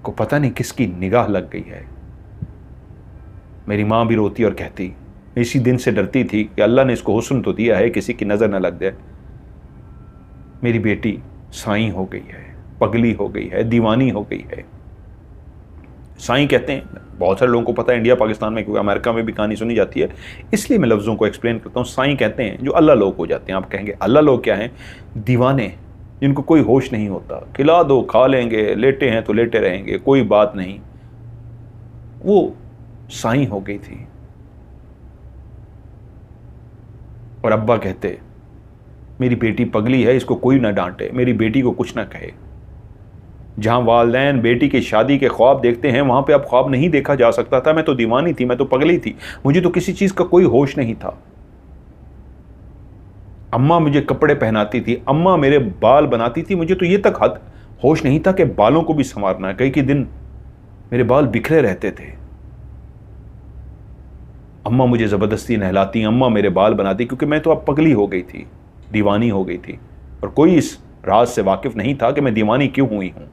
को पता नहीं किसकी निगाह लग गई है। मेरी मां भी रोती और कहती, इसी दिन से डरती थी कि अल्लाह ने इसको हुस्न तो दिया है, किसी की नजर न लग जाए। मेरी बेटी साईं हो गई है, पगली हो गई है, दीवानी हो गई है। साईं कहते हैं, बहुत सारे लोगों को पता है इंडिया पाकिस्तान में, क्योंकि अमेरिका में भी कहानी सुनी जाती है, इसलिए मैं लफ्ज़ों को एक्सप्लेन करता हूँ। साईं कहते हैं जो अल्लाह लोग हो जाते हैं। आप कहेंगे अल्लाह लोग क्या हैं? दीवाने, जिनको कोई होश नहीं होता। खिला दो खा लेंगे, लेटे हैं तो लेटे रहेंगे, कोई बात नहीं। वो साईं हो गई थी। और अब्बा कहते, मेरी बेटी पगली है, इसको कोई ना डांटे, मेरी बेटी को कुछ ना कहे। जहां वालिदैन बेटी की शादी के ख्वाब देखते हैं, वहां पे अब ख्वाब नहीं देखा जा सकता था। मैं तो दीवानी थी, मैं तो पगली थी, मुझे तो किसी चीज का कोई होश नहीं था। अम्मा मुझे कपड़े पहनाती थी, अम्मा मेरे बाल बनाती थी, मुझे तो ये तक हद होश नहीं था कि बालों को भी संवारना है। कई दिन मेरे बाल बिखरे रहते थे। अम्मा मुझे जबरदस्ती नहलाती, अम्मा मेरे बाल बनाती, क्योंकि मैं तो अब पगली हो गई थी, दीवानी हो गई थी। और कोई इस राज से वाकिफ नहीं था कि मैं दीवानी क्यों हुई हूं,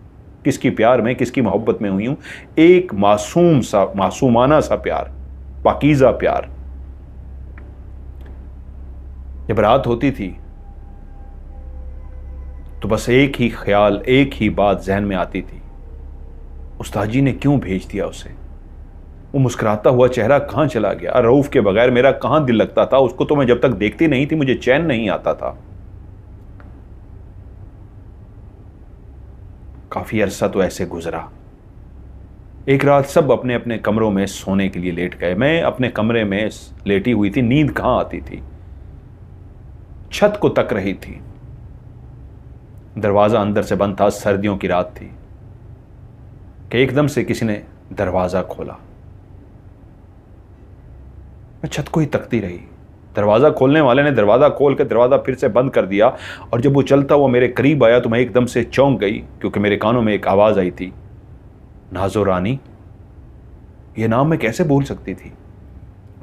किसकी प्यार में, किसकी मोहब्बत में हुई हूं। एक मासूम सा, मासूमाना सा प्यार, पाकीज़ा प्यार। जब रात होती थी तो बस एक ही ख्याल, एक ही बात जहन में आती थी, उस्ताद जी ने क्यों भेज दिया उसे? वो मुस्कुराता हुआ चेहरा कहां चला गया? रऊफ के बगैर मेरा कहां दिल लगता था? उसको तो मैं जब तक देखती नहीं थी मुझे चैन नहीं आता था। काफी अरसा तो ऐसे गुजरा। एक रात सब अपने अपने कमरों में सोने के लिए लेट गए। मैं अपने कमरे में लेटी हुई थी, नींद कहां आती थी। छत को तक रही थी, दरवाजा अंदर से बंद था, सर्दियों की रात थी कि एकदम से किसी ने दरवाजा खोला। मैं छत को ही तकती रही। दरवाजा खोलने वाले ने दरवाजा खोल के दरवाजा फिर से बंद कर दिया, और जब वो चलता हुआ मेरे करीब आया तो मैं एकदम से चौंक गई, क्योंकि मेरे कानों में एक आवाज आई थी, नाजो रानी। ये नाम मैं कैसे भूल सकती थी?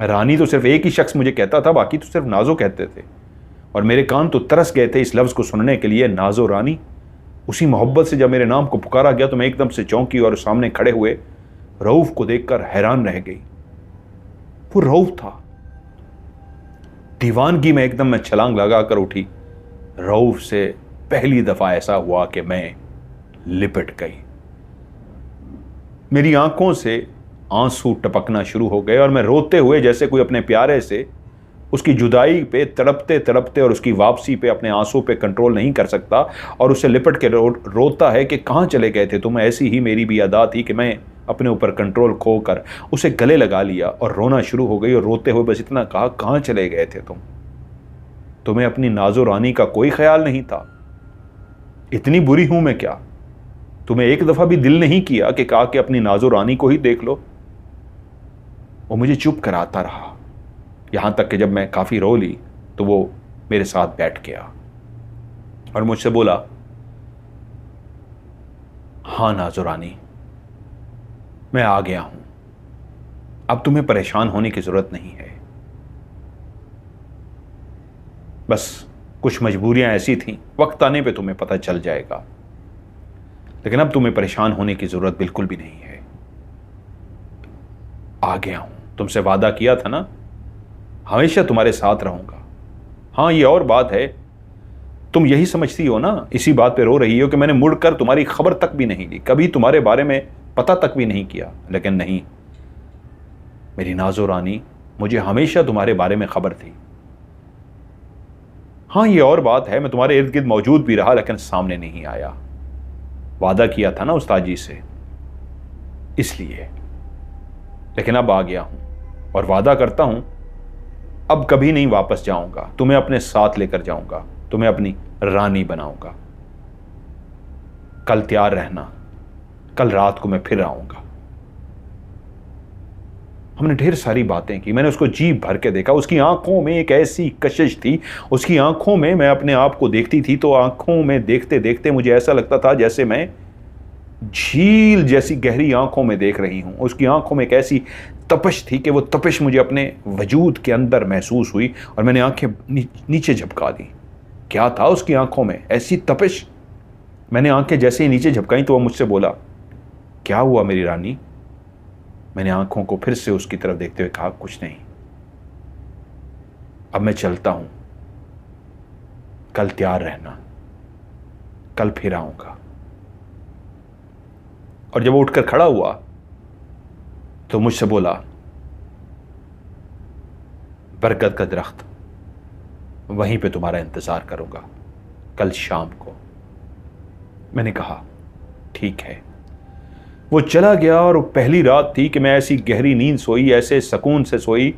रानी तो सिर्फ एक ही शख्स मुझे कहता था, बाकी तो सिर्फ नाजो कहते थे, और मेरे कान तो तरस गए थे इस लफ्ज को सुनने के लिए, नाजो रानी। उसी मोहब्बत से जब मेरे नाम को पुकारा गया तो मैं एकदम से चौंकी और सामने खड़े हुए रऊफ को देखकर हैरान रह गई। वो रऊफ था। दीवानगी में एकदम मैं छलांग लगाकर उठी। रऊफ से पहली दफा ऐसा हुआ कि मैं लिपट गई। मेरी आंखों से आंसू टपकना शुरू हो गए और मैं रोते हुए, जैसे कोई अपने प्यारे से उसकी जुदाई पे तड़पते तड़पते और उसकी वापसी पे अपने आंसू पे कंट्रोल नहीं कर सकता और उससे लिपट के रोता है कि कहाँ चले गए थे तुम। ऐसी ही मेरी भी अदा थी कि मैं अपने ऊपर कंट्रोल खोकर उसे गले लगा लिया और रोना शुरू हो गई, और रोते हुए बस इतना कहा, कहाँ चले गए थे तुम? तुम्हें अपनी नाजो रानी का कोई ख्याल नहीं था? इतनी बुरी हूं मैं क्या? तुम्हें एक दफा भी दिल नहीं किया कि कहा कि अपनी नाजो रानी को ही देख लो? वो मुझे चुप कराता रहा, यहां तक कि जब मैं काफी रो ली तो वो मेरे साथ बैठ गया और मुझसे बोला, हां नाजो रानी, मैं आ गया हूं, अब तुम्हें परेशान होने की जरूरत नहीं है। बस कुछ मजबूरियां ऐसी थीं, वक्त आने पे तुम्हें पता चल जाएगा, लेकिन अब तुम्हें परेशान होने की जरूरत बिल्कुल भी नहीं है। आ गया हूं, तुमसे वादा किया था ना, हमेशा तुम्हारे साथ रहूंगा। हां, ये और बात है, तुम यही समझती हो ना, इसी बात पे रो रही हो कि मैंने मुड़कर तुम्हारी खबर तक भी नहीं ली, कभी तुम्हारे बारे में पता तक भी नहीं किया। लेकिन नहीं मेरी नाजो रानी, मुझे हमेशा तुम्हारे बारे में खबर थी। हां, ये और बात है, मैं तुम्हारे इर्द गिर्द मौजूद भी रहा लेकिन सामने नहीं आया। वादा किया था ना उस्ताद जी से, इसलिए। लेकिन अब आ गया हूं और वादा करता हूं अब कभी नहीं वापस जाऊंगा, तुम्हें अपने साथ लेकर जाऊंगा, तुम्हें अपनी रानी बनाऊंगा। कल तैयार रहना, कल रात को मैं फिर आऊंगा। हमने ढेर सारी बातें की, मैंने उसको जी भर के देखा। उसकी आंखों में एक ऐसी कशिश थी, उसकी आंखों में मैं अपने आप को देखती थी तो आंखों में देखते देखते मुझे ऐसा लगता था जैसे मैं झील जैसी गहरी आंखों में देख रही हूं। उसकी आंखों में एक ऐसी तपिश थी कि वो तपिश मुझे अपने वजूद के अंदर महसूस हुई और मैंने आंखें नीचे झपका दी। क्या था उसकी आंखों में? ऐसी तपिश। मैंने आंखें जैसे ही नीचे झपकाई तो वह मुझसे बोला, क्या हुआ मेरी रानी? मैंने आंखों को फिर से उसकी तरफ देखते हुए कहा, कुछ नहीं, अब मैं चलता हूं, कल तैयार रहना, कल फिर आऊंगा। और जब वो उठकर खड़ा हुआ तो मुझसे बोला, बरगद का दरख्त, वहीं पे तुम्हारा इंतजार करूंगा कल शाम को। मैंने कहा ठीक है। वो चला गया और पहली रात थी कि मैं ऐसी गहरी नींद सोई, ऐसे सुकून से सोई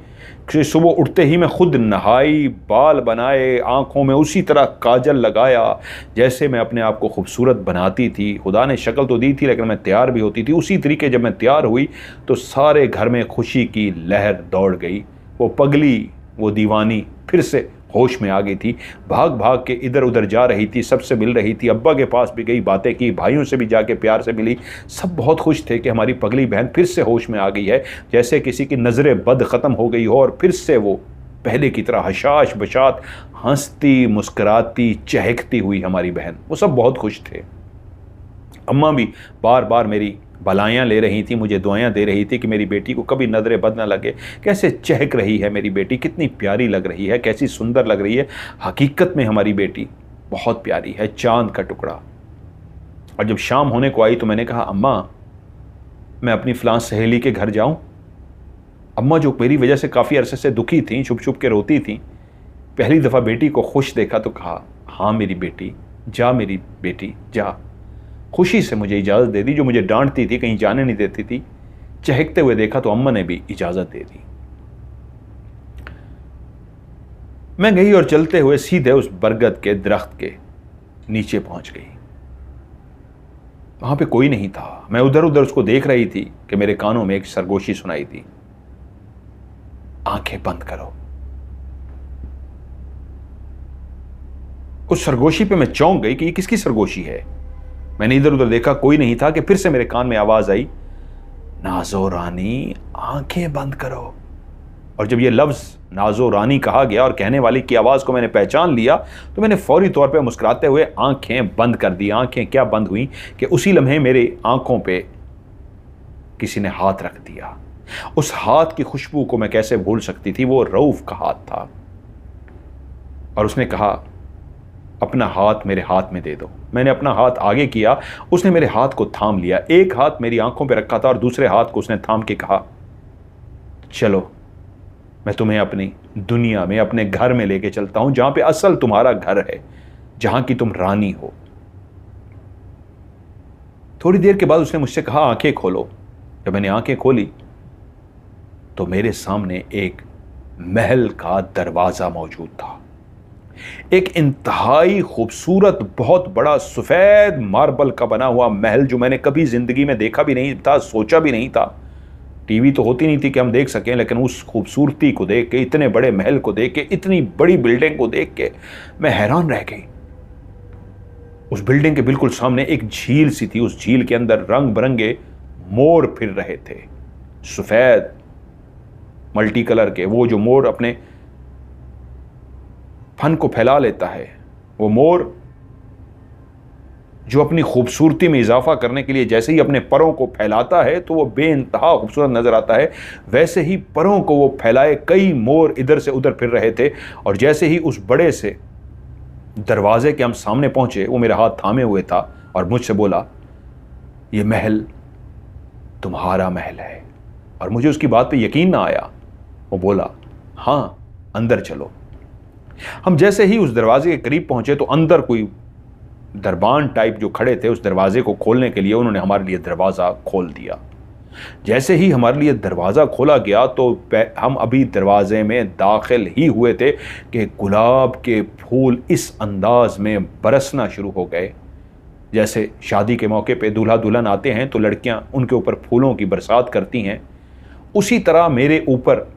कि सुबह उठते ही मैं खुद नहाई, बाल बनाए, आंखों में उसी तरह काजल लगाया जैसे मैं अपने आप को खूबसूरत बनाती थी। खुदा ने शक्ल तो दी थी लेकिन मैं तैयार भी होती थी उसी तरीके। जब मैं तैयार हुई तो सारे घर में खुशी की लहर दौड़ गई। वो पगली, वो दीवानी फिर से होश में आ गई थी, भाग भाग के इधर उधर जा रही थी, सबसे मिल रही थी, अब्बा के पास भी गई, बातें की, भाइयों से भी जाके प्यार से मिली। सब बहुत खुश थे कि हमारी पगली बहन फिर से होश में आ गई है, जैसे किसी की नजरे बद ख़त्म हो गई हो और फिर से वो पहले की तरह हशाश बशात हंसती मुस्कुराती चहकती हुई हमारी बहन। वो सब बहुत खुश थे। अम्मा भी बार बार मेरी भलाइयाँ ले रही थी, मुझे दुआएं दे रही थी कि मेरी बेटी को कभी नजरे बद ना लगे। कैसे चहक रही है मेरी बेटी, कितनी प्यारी लग रही है, कैसी सुंदर लग रही है। हकीकत में हमारी बेटी बहुत प्यारी है, चांद का टुकड़ा। और जब शाम होने को आई तो मैंने कहा, अम्मा मैं अपनी फलां सहेली के घर जाऊं? अम्मा जो मेरी वजह से काफ़ी अरसे से दुखी थी, छुप छुप के रोती थी, पहली दफ़ा बेटी को खुश देखा तो कहा, हाँ मेरी बेटी जा, मेरी बेटी जा। खुशी से मुझे इजाज़त दे दी। जो मुझे डांटती थी, कहीं जाने नहीं देती थी, चहकते हुए देखा तो अम्मा ने भी इजाज़त दे दी। मैं गई और चलते हुए सीधे उस बरगद के दरख्त के नीचे पहुंच गई। वहां पे कोई नहीं था। मैं उधर उधर उसको देख रही थी कि मेरे कानों में एक सरगोशी सुनाई दी, आंखें बंद करो। उस सरगोशी पे मैं चौंक गई कि ये किसकी सरगोशी है। मैंने इधर उधर देखा, कोई नहीं था कि फिर से मेरे कान में आवाज आई, नाजो रानी आंखें बंद करो। और जब ये लफ्ज नाजो रानी कहा गया और कहने वाली की आवाज को मैंने पहचान लिया तो मैंने फौरी तौर पे मुस्कुराते हुए आंखें बंद कर दी। आंखें क्या बंद हुई कि उसी लम्हे मेरे आंखों पे किसी ने हाथ रख दिया। उस हाथ की खुशबू को मैं कैसे भूल सकती थी, वो रऊफ का हाथ था। और उसने कहा, अपना हाथ मेरे हाथ में दे दो। मैंने अपना हाथ आगे किया, उसने मेरे हाथ को थाम लिया। एक हाथ मेरी आंखों पे रखा था और दूसरे हाथ को उसने थाम के कहा, चलो मैं तुम्हें अपनी दुनिया में, अपने घर में लेके चलता हूं, जहां पे असल तुम्हारा घर है, जहां की तुम रानी हो। थोड़ी देर के बाद उसने मुझसे कहा, आंखें खोलो। जब मैंने आंखें खोली तो मेरे सामने एक महल का दरवाजा मौजूद था। एक इंतहाई खूबसूरत, बहुत बड़ा सफेद मार्बल का बना हुआ महल, जो मैंने कभी जिंदगी में देखा भी नहीं था, सोचा भी नहीं था। टीवी तो होती नहीं थी कि हम देख सकें, लेकिन उस खूबसूरती को देख के, इतने बड़े महल को देख के, इतनी बड़ी बिल्डिंग को देख के मैं हैरान रह गई। उस बिल्डिंग के बिल्कुल सामने एक झील सी थी। उस झील के अंदर रंग बिरंगे मोर फिर रहे थे, सफेद मल्टी कलर के। वो जो मोर अपने फन को फैला लेता है, वो मोर जो अपनी खूबसूरती में इजाफा करने के लिए जैसे ही अपने परों को फैलाता है तो वो बेइंतहा खूबसूरत नजर आता है, वैसे ही परों को वो फैलाए कई मोर इधर से उधर फिर रहे थे। और जैसे ही उस बड़े से दरवाजे के हम सामने पहुंचे, वो मेरा हाथ थामे हुए था और मुझसे बोला, ये महल तुम्हारा महल है। और मुझे उसकी बात पे यकीन ना आया। वो बोला, हाँ अंदर चलो। हम जैसे ही उस दरवाजे के करीब पहुंचे तो अंदर कोई दरबान टाइप जो खड़े थे, उस दरवाजे को खोलने के लिए उन्होंने हमारे लिए दरवाजा खोल दिया। जैसे ही हमारे लिए दरवाजा खोला गया तो हम अभी दरवाजे में दाखिल ही हुए थे कि गुलाब के फूल इस अंदाज में बरसना शुरू हो गए। जैसे शादी के मौके पे दूल्हा दुल्हन आते हैं तो लड़कियां उनके ऊपर फूलों की बरसात करती हैं, उसी तरह मेरे ऊपर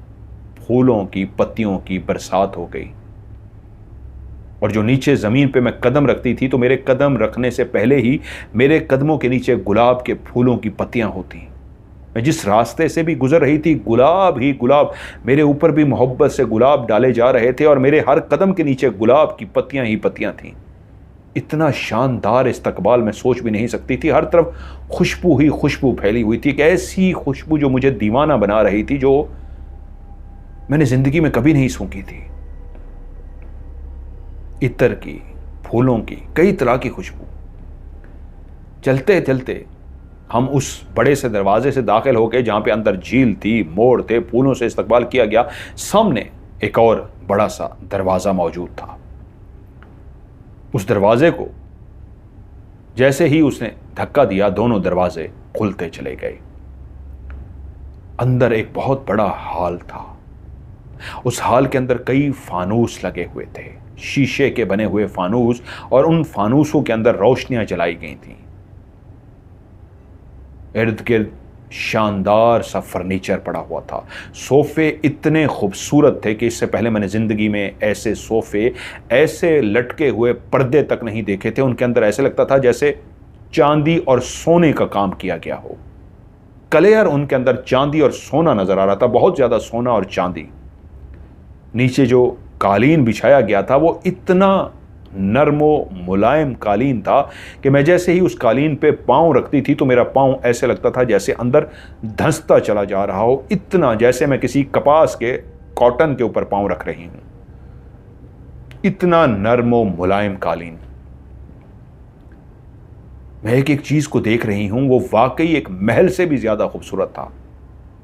फूलों की, पत्तियों की बरसात हो गई। और जो नीचे ज़मीन पे मैं कदम रखती थी तो मेरे कदम रखने से पहले ही मेरे कदमों के नीचे गुलाब के फूलों की पत्तियां होती। मैं जिस रास्ते से भी गुजर रही थी, गुलाब ही गुलाब, मेरे ऊपर भी मोहब्बत से गुलाब डाले जा रहे थे और मेरे हर कदम के नीचे गुलाब की पत्तियां ही पत्तियां थीं। इतना शानदार इस्तकबाल मैं सोच भी नहीं सकती थी। हर तरफ खुशबू ही खुशबू फैली हुई थी, एक ऐसी खुशबू जो मुझे दीवाना बना रही थी, जो मैंने जिंदगी में कभी नहीं सूंघी थी। इत्र की, फूलों की, कई तरह की खुशबू। चलते चलते हम उस बड़े से दरवाजे से दाखिल हो गए जहां पे अंदर झील थी, मोड़ थे, फूलों से इस्तकबाल किया गया। सामने एक और बड़ा सा दरवाजा मौजूद था। उस दरवाजे को जैसे ही उसने धक्का दिया, दोनों दरवाजे खुलते चले गए। अंदर एक बहुत बड़ा हॉल था। उस हॉल के अंदर कई फानूस लगे हुए थे, शीशे के बने हुए फानूस, और उन फानूसों के अंदर रोशनियां जलाई गई थीं। इर्द गिर्द शानदार सा फर्नीचर पड़ा हुआ था। सोफे इतने खूबसूरत थे कि इससे पहले मैंने जिंदगी में ऐसे सोफे, ऐसे लटके हुए पर्दे तक नहीं देखे थे। उनके अंदर ऐसे लगता था जैसे चांदी और सोने का काम किया गया हो। क्लियर उनके अंदर चांदी और सोना नजर आ रहा था, बहुत ज्यादा सोना और चांदी। नीचे जो कालीन बिछाया गया था वो इतना नर्मो मुलायम कालीन था कि मैं जैसे ही उस कालीन पे पांव रखती थी तो मेरा पांव ऐसे लगता था जैसे अंदर धंसता चला जा रहा हो, इतना जैसे मैं किसी कपास के, कॉटन के ऊपर पांव रख रही हूं। इतना नर्म और मुलायम कालीन। मैं एक एक चीज को देख रही हूं, वो वाकई एक महल से भी ज्यादा खूबसूरत था।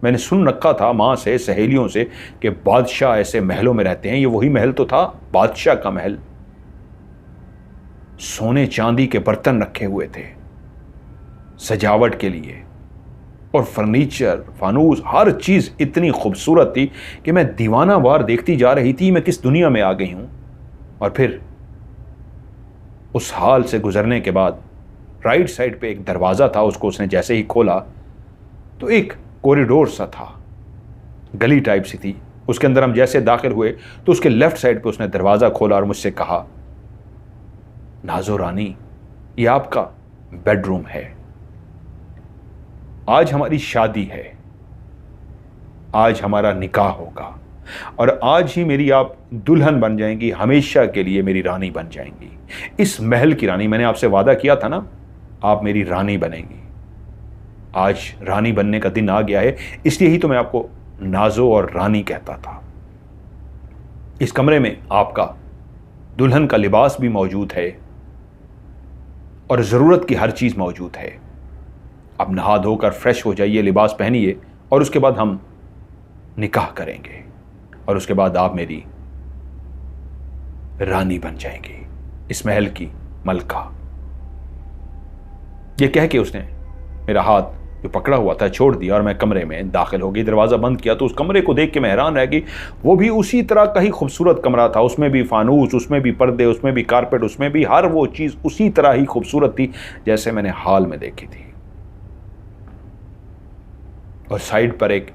मैंने सुन रखा था मां से, सहेलियों से, कि बादशाह ऐसे महलों में रहते हैं। ये वही महल तो था, बादशाह का महल। सोने चांदी के बर्तन रखे हुए थे सजावट के लिए, और फर्नीचर, फानूस, हर चीज इतनी खूबसूरत थी कि मैं दीवाना वार देखती जा रही थी, मैं किस दुनिया में आ गई हूं। और फिर उस हाल से गुजरने के बाद राइट साइड पे एक दरवाजा था, उसको उसने जैसे ही खोला तो एक कॉरिडोर सा था, गली टाइप सी थी। उसके अंदर हम जैसे दाखिल हुए तो उसके लेफ्ट साइड पे उसने दरवाजा खोला और मुझसे कहा, नाज़ो रानी, ये आपका बेडरूम है। आज हमारी शादी है, आज हमारा निकाह होगा, और आज ही मेरी आप दुल्हन बन जाएंगी, हमेशा के लिए मेरी रानी बन जाएंगी, इस महल की रानी। मैंने आपसे वादा किया था ना, आप मेरी रानी बनेंगी। आज रानी बनने का दिन आ गया है, इसलिए ही तो मैं आपको नाज़ो और रानी कहता था। इस कमरे में आपका दुल्हन का लिबास भी मौजूद है और ज़रूरत की हर चीज़ मौजूद है। अब नहा धोकर फ्रेश हो जाइए, लिबास पहनिए, और उसके बाद हम निकाह करेंगे, और उसके बाद आप मेरी रानी बन जाएंगी, इस महल की मलका। ये कह के उसने मेरा हाथ जो पकड़ा हुआ था छोड़ दिया और मैं कमरे में दाखिल हो गई। दरवाज़ा बंद किया तो उस कमरे को देख के मैं हैरान रह गई। वो भी उसी तरह का ही खूबसूरत कमरा था, उसमें भी फानूस, उसमें भी पर्दे, उसमें भी कारपेट, उसमें भी हर वो चीज़ उसी तरह ही खूबसूरत थी जैसे मैंने हाल में देखी थी। और साइड पर एक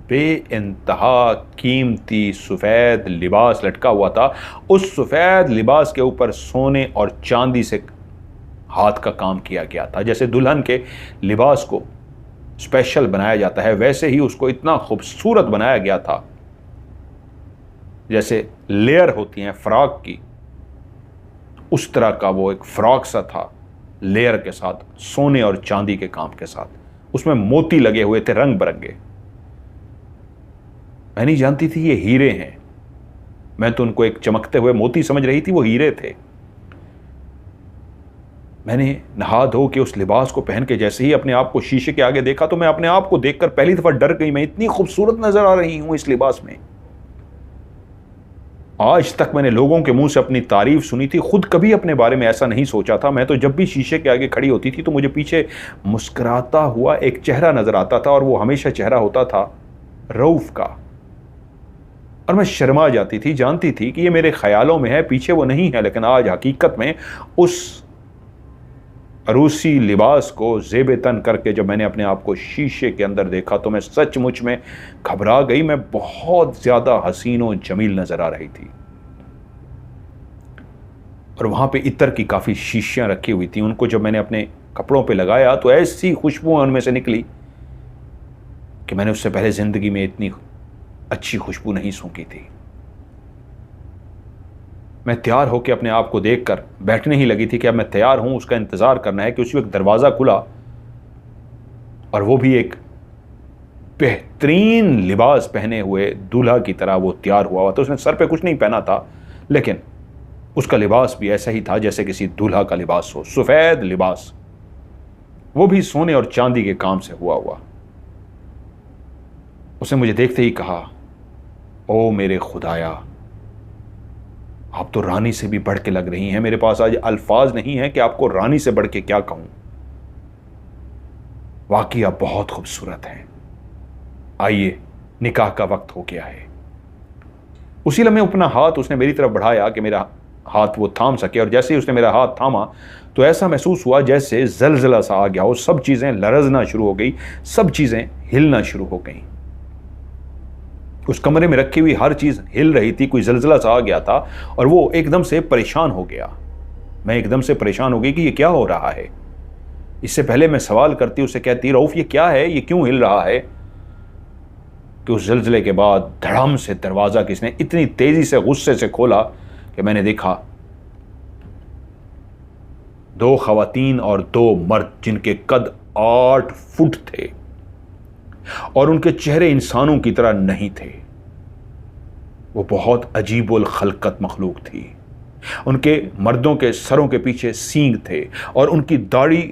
बेइंतहा कीमती सफ़ेद लिबास लटका हुआ था। उस सफ़ेद लिबास के ऊपर सोने और चांदी से हाथ का काम किया गया था। जैसे दुल्हन के लिबास को स्पेशल बनाया जाता है, वैसे ही उसको इतना खूबसूरत बनाया गया था, जैसे लेयर होती हैं फ्रॉक की, उस तरह का वो एक फ्रॉक सा था, लेयर के साथ, सोने और चांदी के काम के साथ। उसमें मोती लगे हुए थे रंग बिरंगे। मैं नहीं जानती थी ये हीरे हैं, मैं तो उनको एक चमकते हुए मोती समझ रही थी, वो हीरे थे। मैंने नहा धो के उस लिबास को पहन के जैसे ही अपने आप को शीशे के आगे देखा तो मैं अपने आप को देखकर पहली दफा डर गई। मैं इतनी खूबसूरत नजर आ रही हूं इस लिबास में। आज तक मैंने लोगों के मुंह से अपनी तारीफ सुनी थी, खुद कभी अपने बारे में ऐसा नहीं सोचा था। मैं तो जब भी शीशे के आगे खड़ी होती थी तो मुझे पीछे मुस्कुराता हुआ एक चेहरा नजर आता था, और वो हमेशा चेहरा होता था रऊफ का। और मैं शर्मा जाती थी, जानती थी कि ये मेरे ख्यालों में है, पीछे वो नहीं है। लेकिन आज हकीकत में उस अरूसी लिबास को ज़ेब तन करके जब मैंने अपने आप को शीशे के अंदर देखा तो मैं सचमुच में घबरा गई। मैं बहुत ज़्यादा हसीन और जमील नज़र आ रही थी। और वहाँ पे इत्र की काफ़ी शीशियाँ रखी हुई थी, उनको जब मैंने अपने कपड़ों पे लगाया तो ऐसी खुशबू उनमें से निकली कि मैंने उससे पहले ज़िंदगी में इतनी अच्छी खुशबू नहीं सूंघी थी। मैं तैयार होकर अपने आप को देखकर बैठने ही लगी थी कि अब मैं तैयार हूं, उसका इंतज़ार करना है कि उसी वक्त दरवाज़ा खुला और वो भी एक बेहतरीन लिबास पहने हुए दूल्हा की तरह वो तैयार हुआ था। उसने सर पे कुछ नहीं पहना था, लेकिन उसका लिबास भी ऐसा ही था जैसे किसी दूल्हा का लिबास हो, सफ़ेद लिबास, वो भी सोने और चांदी के काम से हुआ। उसने मुझे देखते ही कहा, ओ मेरे खुदाया, आप तो रानी से भी बढ़ के लग रही हैं। मेरे पास आज अल्फाज नहीं है कि आपको रानी से बढ़ के क्या कहूं। वाकई आप बहुत खूबसूरत हैं। आइए, निकाह का वक्त हो गया है। उसी लम्हे अपना हाथ उसने मेरी तरफ बढ़ाया कि मेरा हाथ वो थाम सके, और जैसे ही उसने मेरा हाथ थामा तो ऐसा महसूस हुआ जैसे जलजला सा आ गया हो। सब चीजें लरजना शुरू हो गई, सब चीजें हिलना शुरू हो गई। उस कमरे में रखी हुई हर चीज हिल रही थी, कोई जलजला सा आ गया था और वो एकदम से परेशान हो गया। मैं एकदम से परेशान हो गई कि ये क्या हो रहा है। इससे पहले मैं सवाल करती, उसे कहती, रऊफ ये क्या है, ये क्यों हिल रहा है, कि उस जलजले के बाद धड़ाम से दरवाजा किसने इतनी तेजी से गुस्से से खोला कि मैंने देखा 2 खवातीन और 2 मर्द जिनके कद 8 फुट थे और उनके चेहरे इंसानों की तरह नहीं थे। वो बहुत अजीबुल खलकत मखलूक थी। उनके मर्दों के सरों के पीछे सींग थे और उनकी दाढ़ी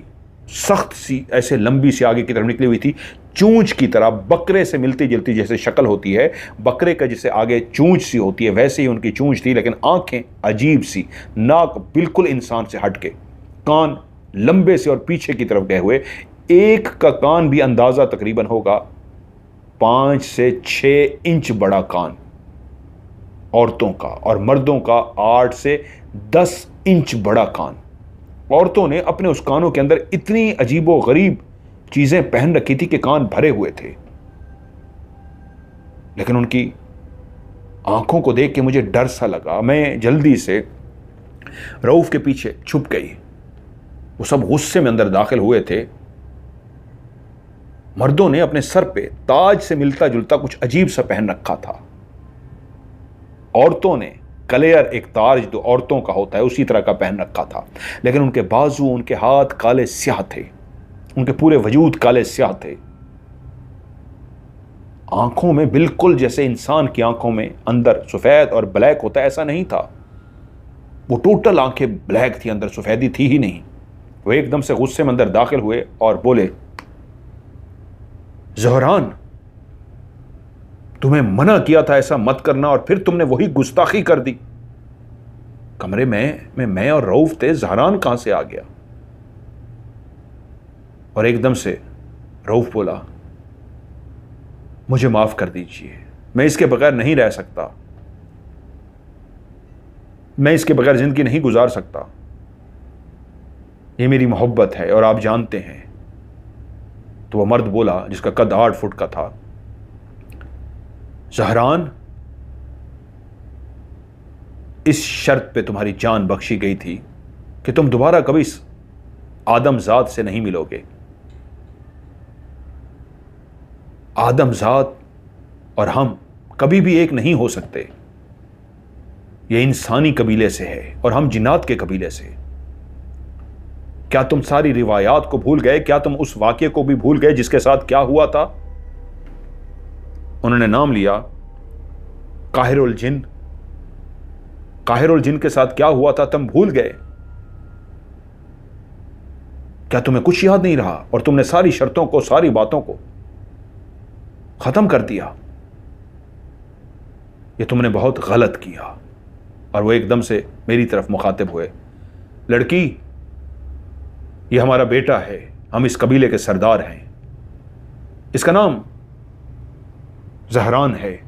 सख्त सी ऐसे लंबी सी आगे की तरफ निकली हुई थी, चूंच की तरह, बकरे से मिलती जुलती जैसे शक्ल होती है बकरे का, जिसे आगे चूंच सी होती है वैसे ही उनकी चूंच थी, लेकिन आंखें अजीब सी, नाक बिल्कुल इंसान से हटके, कान लंबे से और पीछे की तरफ गए हुए। एक का कान भी अंदाजा तकरीबन होगा 5 से 6 इंच बड़ा कान औरतों का, और मर्दों का 8 से 10 इंच बड़ा कान। औरतों ने अपने उस कानों के अंदर इतनी अजीबो गरीब चीजें पहन रखी थी कि कान भरे हुए थे, लेकिन उनकी आंखों को देख के मुझे डर सा लगा। मैं जल्दी से रऊफ के पीछे छुप गई। वो सब गुस्से में अंदर दाखिल हुए थे। मर्दों ने अपने सर पे ताज से मिलता जुलता कुछ अजीब सा पहन रखा था। औरतों ने कलेयर, एक ताज जो औरतों का होता है उसी तरह का पहन रखा था, लेकिन उनके बाजू, उनके हाथ काले स्याह थे, उनके पूरे वजूद काले स्याह थे। आंखों में बिल्कुल जैसे इंसान की आंखों में अंदर सफेद और ब्लैक होता है, ऐसा नहीं था। वो टोटल आंखें ब्लैक थी, अंदर सफेदी थी ही नहीं। वो एकदम से गुस्से में अंदर दाखिल हुए और बोले, ज़हरान, तुम्हें मना किया था ऐसा मत करना और फिर तुमने वही गुस्ताखी कर दी। कमरे में मैं और रऊफ थे, ज़हरान कहां से आ गया? और एकदम से रऊफ बोला, मुझे माफ कर दीजिए, मैं इसके बगैर नहीं रह सकता, मैं इसके बगैर जिंदगी नहीं गुजार सकता, ये मेरी मोहब्बत है और आप जानते हैं। तो वह मर्द बोला जिसका कद 8 फुट का था, ज़हरान, इस शर्त पे तुम्हारी जान बख्शी गई थी कि तुम दोबारा कभी इस आदमजात से नहीं मिलोगे। आदमजात और हम कभी भी एक नहीं हो सकते। ये इंसानी कबीले से है और हम जिन्नात के कबीले से। क्या तुम सारी रिवायात को भूल गए? क्या तुम उस वाक़े को भी भूल गए जिसके साथ क्या हुआ था? उन्होंने नाम लिया काहिरुल जिन। काहिरुल जिन के साथ क्या हुआ था तुम भूल गए? क्या तुम्हें कुछ याद नहीं रहा और तुमने सारी शर्तों को, सारी बातों को खत्म कर दिया? ये तुमने बहुत गलत किया। और वो एकदम से मेरी तरफ मुखातिब हुए, लड़की, ये हमारा बेटा है, हम इस कबीले के सरदार हैं, इसका नाम ज़हरान है।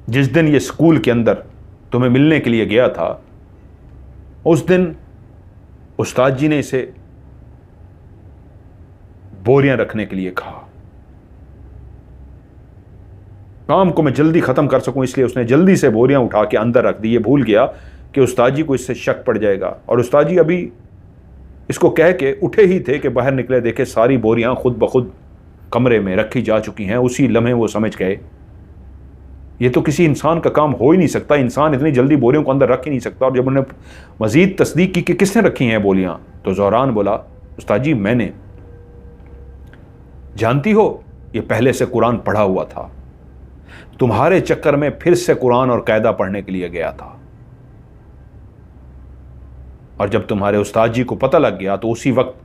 जिस दिन ये स्कूल के अंदर तुम्हें मिलने के लिए गया था, उस दिन उस्ताद जी ने इसे बोरियां रखने के लिए कहा। काम को मैं जल्दी खत्म कर सकूं इसलिए उसने जल्दी से बोरियां उठा के अंदर रख दी। ये भूल गया कि उस्ताद जी को इससे शक पड़ जाएगा, और उस्ताद जी अभी इसको कह के उठे ही थे कि बाहर निकले, देखे सारी बोरियां खुद ब खुद कमरे में रखी जा चुकी हैं। उसी लम्हे वो समझ गए ये तो किसी इंसान का काम हो ही नहीं सकता, इंसान इतनी जल्दी बोरियों को अंदर रख ही नहीं सकता। और जब उन्होंने मजीद तस्दीक की कि किसने रखी हैं बोलियां, तो ज़हरान बोला, उस्ताद जी मैंने। जानती हो, ये पहले से कुरान पढ़ा हुआ था, तुम्हारे चक्कर में फिर से कुरान और कायदा पढ़ने के लिए गया था, और जब तुम्हारे उस्ताद जी को पता लग गया तो उसी वक्त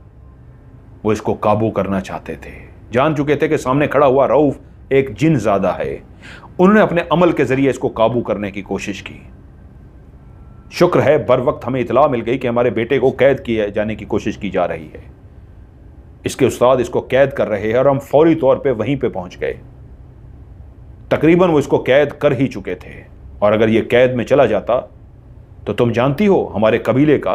वो इसको काबू करना चाहते थे। जान चुके थे कि सामने खड़ा हुआ रऊफ एक जिन ज़ादा है। उन्होंने अपने अमल के जरिए इसको काबू करने की कोशिश की। शुक्र है बर वक्त हमें इतला मिल गई कि हमारे बेटे को कैद किए जाने की कोशिश की जा रही है। इसके उस्ताद इसको कैद कर रहे हैं और हम फौरी तौर पे वहीं पे पहुंच गए। तकरीबन वो इसको कैद कर ही चुके थे, और अगर ये कैद में चला जाता तो तुम जानती हो हमारे कबीले का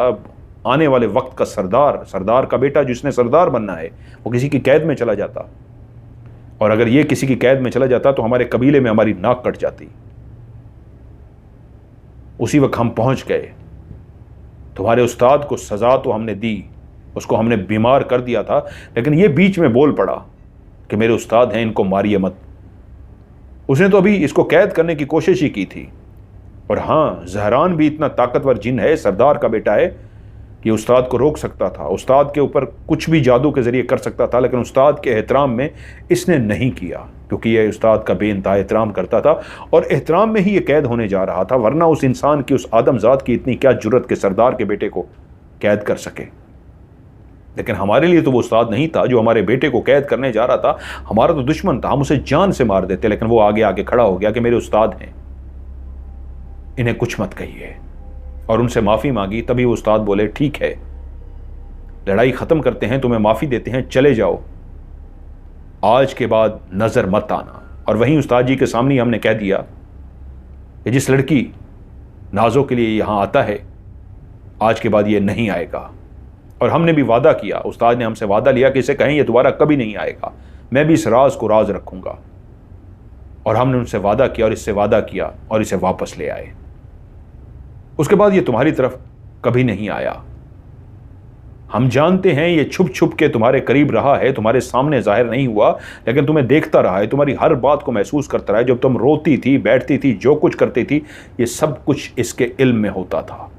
आने वाले वक्त का सरदार का बेटा जिसने सरदार बनना है, वो किसी की कैद में चला जाता, और अगर ये किसी की कैद में चला जाता तो हमारे कबीले में हमारी नाक कट जाती। उसी वक्त हम पहुंच गए। तुम्हारे उस्ताद को सजा तो हमने दी, उसको हमने बीमार कर दिया था, लेकिन ये बीच में बोल पड़ा कि मेरे उस्ताद हैं, इनको मारिए मत। उसने तो अभी इसको कैद करने की कोशिश ही की थी। और हाँ, ज़हरान भी इतना ताकतवर जिन है, सरदार का बेटा है, कि उस्ताद को रोक सकता था, उस्ताद के ऊपर कुछ भी जादू के ज़रिए कर सकता था, लेकिन उस्ताद के एहतराम में इसने नहीं किया, क्योंकि यह उस्ताद का बेइंतहा एहतराम करता था और एहतराम में ही ये कैद होने जा रहा था। वरना उस इंसान की, उस आदमजात की इतनी क्या जुर्रत के सरदार के बेटे को कैद कर सके। लेकिन हमारे लिए तो वो उस्ताद नहीं था जो हमारे बेटे को कैद करने जा रहा था। हमारा तो दुश्मन था, हम उसे जान से मार देते, लेकिन वो आगे आके खड़ा हो गया कि मेरे उस्ताद हैं, इन्हें कुछ मत कहिए, और उनसे माफ़ी मांगी। तभी वो उस्ताद बोले, ठीक है, लड़ाई ख़त्म करते हैं, तुम्हें माफ़ी देते हैं, चले जाओ, आज के बाद नज़र मत आना। और वहीं उस्ताद जी के सामने हमने कह दिया कि जिस लड़की नाजों के लिए यहाँ आता है, आज के बाद ये नहीं आएगा। और हमने भी वादा किया, उस्ताद ने हमसे वादा लिया कि इसे कहीं ये दोबारा कभी नहीं आएगा, मैं भी इस राज को राज रखूँगा। और हमने उनसे वादा किया और इससे वादा किया और इसे वापस ले आए। उसके बाद ये तुम्हारी तरफ कभी नहीं आया। हम जानते हैं ये छुप छुप के तुम्हारे करीब रहा है, तुम्हारे सामने जाहिर नहीं हुआ, लेकिन तुम्हें देखता रहा है, तुम्हारी हर बात को महसूस करता रहा है। जब तुम रोती थी, बैठती थी, जो कुछ करती थी, ये सब कुछ इसके इल्म में होता था।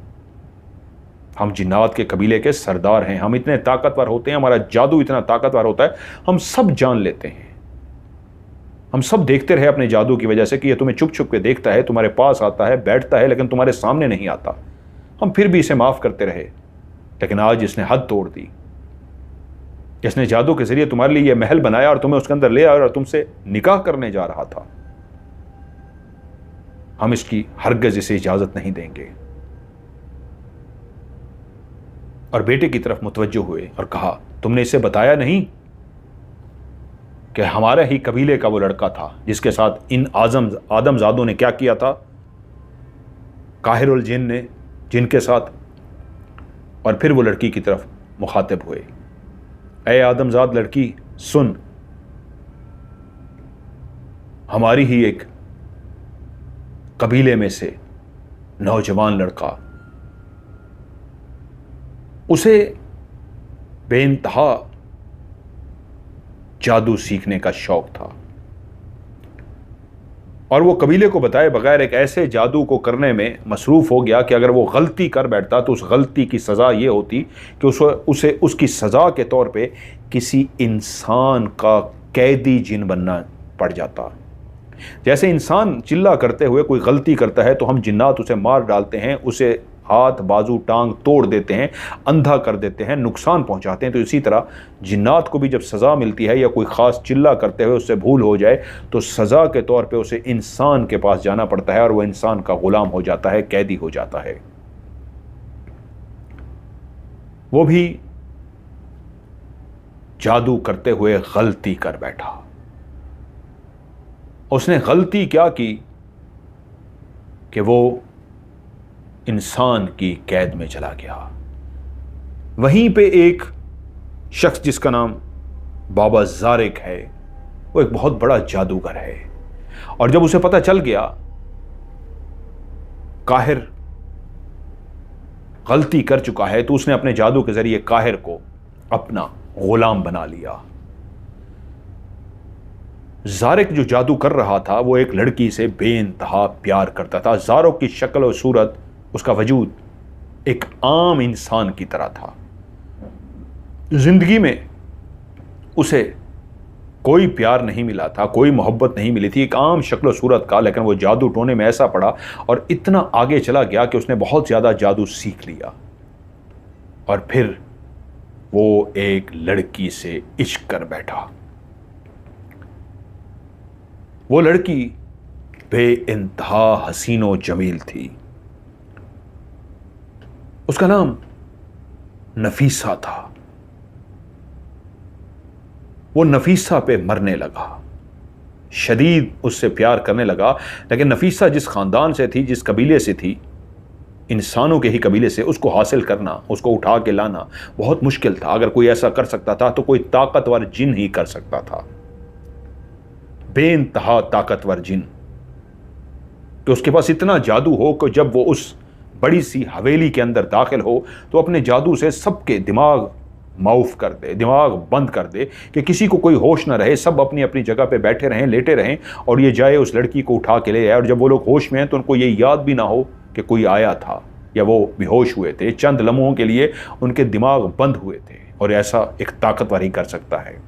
हम जिन्नात के कबीले के सरदार हैं, हम इतने ताकतवर होते हैं, हमारा जादू इतना ताकतवर होता है, हम सब जान लेते हैं। हम सब देखते रहे अपने जादू की वजह से कि ये तुम्हें छुप छुप के देखता है, तुम्हारे पास आता है, बैठता है, लेकिन तुम्हारे सामने नहीं आता। हम फिर भी इसे माफ़ करते रहे, लेकिन आज इसने हद तोड़ दी। इसने जादू के जरिए तुम्हारे लिए यह महल बनाया और तुम्हें उसके अंदर ले आया और तुमसे निकाह करने जा रहा था। हम इसकी हरगिज़ इसे इजाज़त नहीं देंगे। और बेटे की तरफ मुतवज्जो हुए और कहा, तुमने इसे बताया नहीं कि हमारे ही कबीले का वो लड़का था जिसके साथ इन आदमजादों ने क्या किया था, काहिरुल जिन ने, जिनके साथ। और फिर वो लड़की की तरफ मुखातिब हुए, ऐ आदमजाद लड़की, सुन, हमारी ही एक कबीले में से नौजवान लड़का, उसे बेइंतहा जादू सीखने का शौक था और वो कबीले को बताए बगैर एक ऐसे जादू को करने में मसरूफ़ हो गया कि अगर वो गलती कर बैठता तो उस गलती की सज़ा ये होती कि उसे उसकी सज़ा के तौर पे किसी इंसान का कैदी जिन बनना पड़ जाता। जैसे इंसान चिल्ला करते हुए कोई गलती करता है तो हम जिन्नात उसे मार डालते हैं, उसे हाथ बाजू टांग तोड़ देते हैं, अंधा कर देते हैं, नुकसान पहुंचाते हैं। तो इसी तरह जिन्नात को भी जब सज़ा मिलती है या कोई ख़ास चिल्ला करते हुए उससे भूल हो जाए तो सज़ा के तौर पे उसे इंसान के पास जाना पड़ता है और वह इंसान का ग़ुलाम हो जाता है, कैदी हो जाता है। वो भी जादू करते हुए गलती कर बैठा। उसने गलती क्या की कि वो इंसान की कैद में चला गया। वहीं पे एक शख्स जिसका नाम बाबा ज़ारिक है, वो एक बहुत बड़ा जादूगर है। और जब उसे पता चल गया काहिर गलती कर चुका है तो उसने अपने जादू के जरिए काहिर को अपना गुलाम बना लिया। ज़ारिक जो जादू कर रहा था वो एक लड़की से बेइंतहा प्यार करता था। ज़ारिक की शक्ल और सूरत, उसका वजूद एक आम इंसान की तरह था। जिंदगी में उसे कोई प्यार नहीं मिला था, कोई मोहब्बत नहीं मिली थी, एक आम शक्ल सूरत का। लेकिन वो जादू टोने में ऐसा पड़ा और इतना आगे चला गया कि उसने बहुत ज़्यादा जादू सीख लिया और फिर वो एक लड़की से इश्क कर बैठा। वो लड़की बेइंतहा हसीनो जमील थी। उसका नाम नफीसा था। वो नफीसा पे मरने लगा, शदीद उससे प्यार करने लगा। लेकिन नफीसा जिस ख़ानदान से थी, जिस कबीले से थी, इंसानों के ही कबीले से, उसको हासिल करना, उसको उठा के लाना बहुत मुश्किल था। अगर कोई ऐसा कर सकता था तो कोई ताकतवर जिन ही कर सकता था, बेइंतहा ताकतवर जिन, कि उसके पास इतना जादू हो कि जब वो उस बड़ी सी हवेली के अंदर दाखिल हो तो अपने जादू से सबके दिमाग माउफ कर दे, दिमाग बंद कर दे कि किसी को कोई होश ना रहे, सब अपनी अपनी जगह पे बैठे रहें, लेटे रहें और ये जाए उस लड़की को उठा के ले आए। और जब वो लोग होश में हैं तो उनको ये याद भी ना हो कि कोई आया था। या वो बेहोश हुए थे, चंद लम्हों के लिए उनके दिमाग बंद हुए थे, और ऐसा एक ताकतवर ही कर सकता है।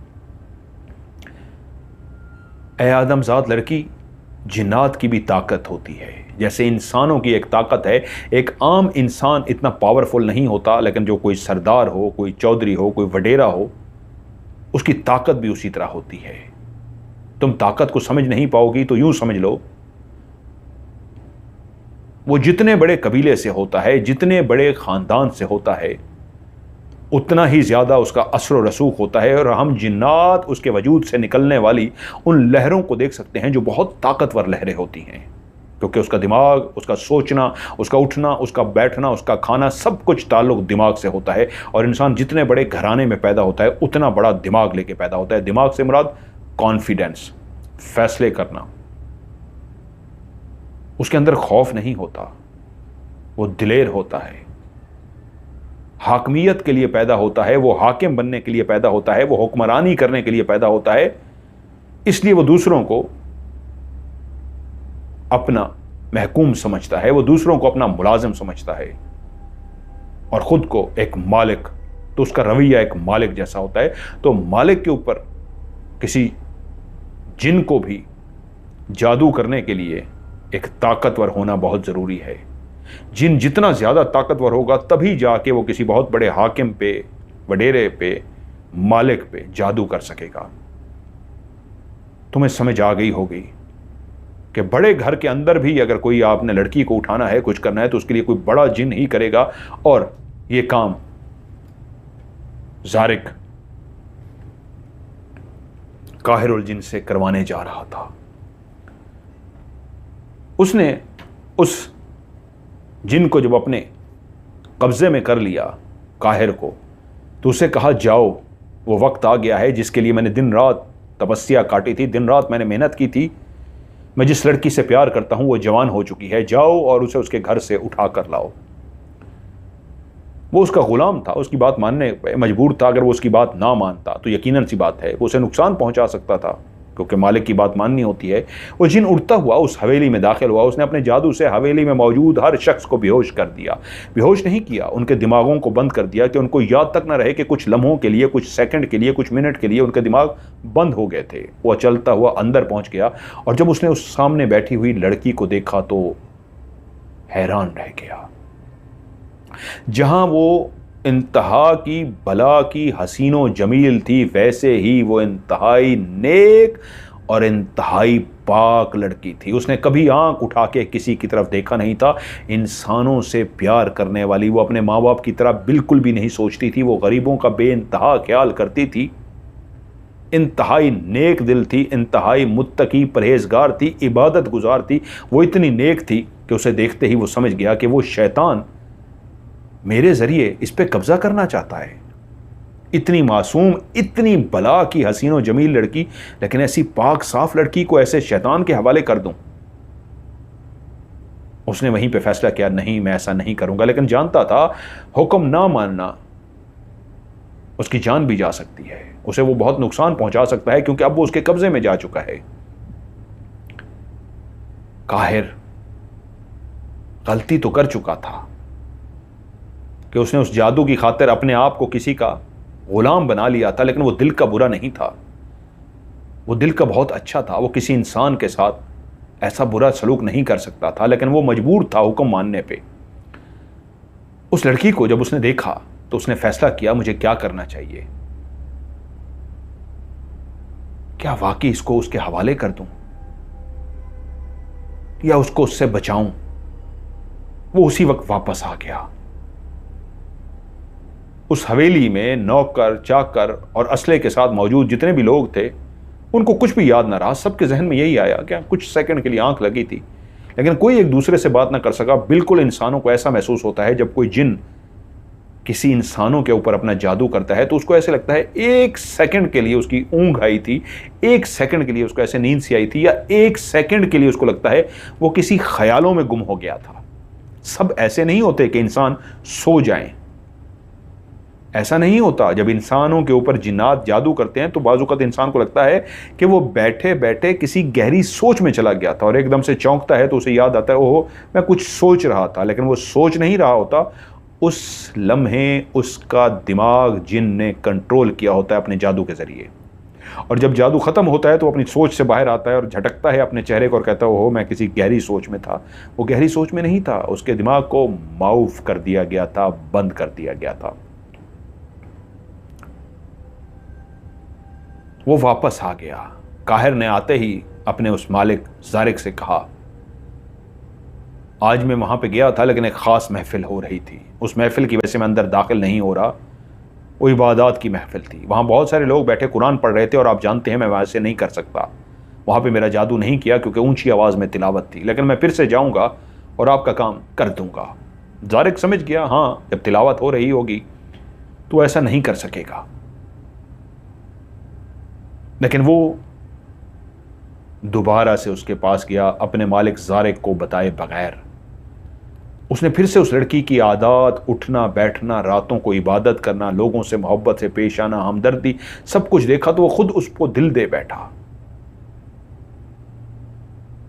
ए आदमजात लड़की, जिन्नात की भी ताकत होती है, जैसे इंसानों की एक ताकत है। एक आम इंसान इतना पावरफुल नहीं होता, लेकिन जो कोई सरदार हो, कोई चौधरी हो, कोई वडेरा हो, उसकी ताकत भी उसी तरह होती है। तुम ताकत को समझ नहीं पाओगी तो यूं समझ लो, वो जितने बड़े कबीले से होता है, जितने बड़े खानदान से होता है, उतना ही ज्यादा उसका असर व रसूख होता है। और हम जिन्नात उसके वजूद से निकलने वाली उन लहरों को देख सकते हैं जो बहुत ताकतवर लहरें होती हैं, क्योंकि उसका दिमाग, उसका सोचना, उसका उठना, उसका बैठना, उसका खाना, सब कुछ ताल्लुक दिमाग से होता है। और इंसान जितने बड़े घराने में पैदा होता है उतना बड़ा दिमाग लेके पैदा होता है। दिमाग से मुराद कॉन्फिडेंस, फैसले करना। उसके अंदर खौफ नहीं होता, वो दिलेर होता है, हाकमियत के लिए पैदा होता है, वो हाकिम बनने के लिए पैदा होता है, वो हुक्मरानी करने के लिए पैदा होता है। इसलिए वो दूसरों को अपना महकूम समझता है, वो दूसरों को अपना मुलाजिम समझता है, और खुद को एक मालिक। तो उसका रवैया एक मालिक जैसा होता है। तो मालिक के ऊपर किसी जिन को भी जादू करने के लिए एक ताकतवर होना बहुत जरूरी है। जिन जितना ज्यादा ताकतवर होगा तभी जाके वो किसी बहुत बड़े हाकिम पे, वडेरे पे, मालिक पे जादू कर सकेगा। तुम्हें समझ आ गई होगी कि बड़े घर के अंदर भी अगर कोई आपने लड़की को उठाना है, कुछ करना है, तो उसके लिए कोई बड़ा जिन ही करेगा। और ये काम ज़ारिक काहिरुल जिन से करवाने जा रहा था। उसने उस जिन को जब अपने कब्जे में कर लिया, काहिर को, तो उसे कहा, जाओ, वो वक्त आ गया है जिसके लिए मैंने दिन रात तपस्या काटी थी, दिन रात मैंने मेहनत की थी। मैं जिस लड़की से प्यार करता हूं वो जवान हो चुकी है, जाओ और उसे उसके घर से उठा कर लाओ। वो उसका गुलाम था, उसकी बात मानने पे मजबूर था। अगर वो उसकी बात ना मानता तो यकीनन सी बात है वो उसे नुकसान पहुंचा सकता था, क्योंकि मालिक की बात माननी होती है। वो जिन उड़ता हुआ उस हवेली में दाखिल हुआ। उसने अपने जादू से हवेली में मौजूद हर शख्स को बेहोश कर दिया। बेहोश नहीं किया, उनके दिमागों को बंद कर दिया कि उनको याद तक ना रहे कि कुछ लम्हों के लिए, कुछ सेकंड के लिए, कुछ मिनट के लिए उनके दिमाग बंद हो गए थे। वो चलता हुआ अंदर पहुंच गया, और जब उसने उस सामने बैठी हुई लड़की को देखा तो हैरान रह गया। जहां वो इंतहा की भला की हसीनो जमील थी, वैसे ही वो इंतहाई नेक और इंतहाई पाक लड़की थी। उसने कभी आंख उठा के किसी की तरफ देखा नहीं था। इंसानों से प्यार करने वाली, वो अपने माँ बाप की तरह बिल्कुल भी नहीं सोचती थी। वो गरीबों का बेइंतहा ख्याल करती थी। इंतहाई नेक दिल थी, इंतहाई मुत्तकी परहेजगार थी, इबादत गुजार थी। वो इतनी नेक थी कि उसे देखते ही वो समझ गया कि वो शैतान मेरे जरिए इस पे कब्जा करना चाहता है। इतनी मासूम, इतनी बला की हसीनो जमील लड़की, लेकिन ऐसी पाक साफ लड़की को ऐसे शैतान के हवाले कर दूं। उसने वहीं पे फैसला किया, नहीं, मैं ऐसा नहीं करूंगा। लेकिन जानता था हुक्म ना मानना उसकी जान भी जा सकती है, उसे वो बहुत नुकसान पहुंचा सकता है, क्योंकि अब वो उसके कब्जे में जा चुका है। काहिर गलती तो कर चुका था कि उसने उस जादू की खातिर अपने आप को किसी का गुलाम बना लिया था, लेकिन वो दिल का बुरा नहीं था, वो दिल का बहुत अच्छा था। वो किसी इंसान के साथ ऐसा बुरा सलूक नहीं कर सकता था, लेकिन वो मजबूर था हुक्म मानने पे। उस लड़की को जब उसने देखा तो उसने फैसला किया, मुझे क्या करना चाहिए। क्या वाकई इसको उसके हवाले कर दूं या उसको उससे बचाऊं। वो उसी वक्त वापस आ गया। उस हवेली में नौकर, चाकर और असले के साथ मौजूद जितने भी लोग थे, उनको कुछ भी याद ना रहा। सबके जहन में यही आया कि कुछ सेकंड के लिए आंख लगी थी, लेकिन कोई एक दूसरे से बात ना कर सका। बिल्कुल इंसानों को ऐसा महसूस होता है जब कोई जिन किसी इंसानों के ऊपर अपना जादू करता है, तो उसको ऐसे लगता है एक सेकंड के लिए उसकी ऊँघ आई थी, एक सेकंड के लिए उसको ऐसे नींद सी आई थी, या एक सेकंड के लिए उसको लगता है वो किसी ख्यालों में गुम हो गया था। सब ऐसे नहीं होते कि इंसान सो जाएं। ऐसा नहीं होता। जब इंसानों के ऊपर जिन्नात जादू करते हैं तो बाज़-औक़ात इंसान को लगता है कि वो बैठे बैठे किसी गहरी सोच में चला गया था और एकदम से चौंकता है तो उसे याद आता है, ओहो मैं कुछ सोच रहा था, लेकिन वो सोच नहीं रहा होता। उस लम्हे उसका दिमाग जिन ने कंट्रोल किया होता है अपने जादू के ज़रिए। और जब जादू ख़त्म होता है तो अपनी सोच से बाहर आता है और झटकता है अपने चेहरे को और कहता है, ओहो मैं किसी गहरी सोच में था। वो गहरी सोच में नहीं था, उसके दिमाग को माउफ कर दिया गया था, बंद कर दिया गया था। वो वापस आ गया। काहिर ने आते ही अपने उस मालिक ज़ारिक से कहा, आज मैं वहां पे गया था लेकिन एक ख़ास महफिल हो रही थी। उस महफिल की वजह से मैं अंदर दाखिल नहीं हो रहा। वो इबादत की महफिल थी, वहाँ बहुत सारे लोग बैठे कुरान पढ़ रहे थे और आप जानते हैं मैं वैसे नहीं कर सकता। वहाँ पे मेरा जादू नहीं किया क्योंकि ऊंची आवाज़ में तिलावत थी, लेकिन मैं फिर से जाऊँगा और आपका काम कर दूँगा। ज़ारिक समझ गया, हाँ जब तिलावत हो रही होगी तो ऐसा नहीं कर सकेगा। लेकिन वो दोबारा से उसके पास गया अपने मालिक ज़ारिक को बताए बगैर। उसने फिर से उस लड़की की आदत, उठना बैठना, रातों को इबादत करना, लोगों से मोहब्बत से पेश आना, हमदर्दी, सब कुछ देखा तो वो खुद उसको दिल दे बैठा।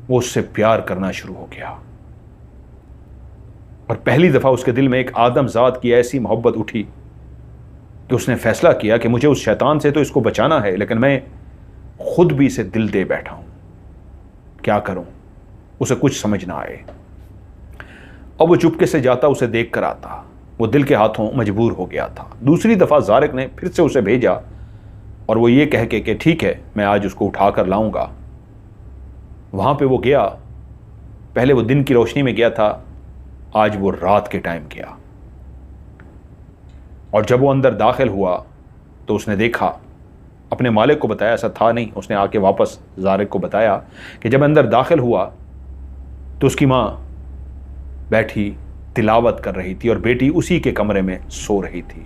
वो उससे प्यार करना शुरू हो गया और पहली दफा उसके दिल में एक आदम ज़ात की ऐसी मोहब्बत उठी कि उसने फैसला किया कि मुझे उस शैतान से तो इसको बचाना है, लेकिन मैं खुद भी इसे दिल दे बैठा हूं। क्या करूं? उसे कुछ समझ ना आए। अब वो चुपके से जाता, उसे देख कर आता। वो दिल के हाथों मजबूर हो गया था। दूसरी दफ़ा ज़ारिक ने फिर से उसे भेजा और वो ये कह के कि ठीक है मैं आज उसको उठा कर लाऊंगा। वहाँ पे वो गया। पहले वो दिन की रोशनी में गया था, आज वो रात के टाइम गया। और जब वो अंदर दाखिल हुआ तो उसने देखा, अपने मालिक को बताया, ऐसा था नहीं, उसने आके वापस ज़ारिक को बताया कि जब अंदर दाखिल हुआ तो उसकी माँ बैठी तिलावत कर रही थी और बेटी उसी के कमरे में सो रही थी।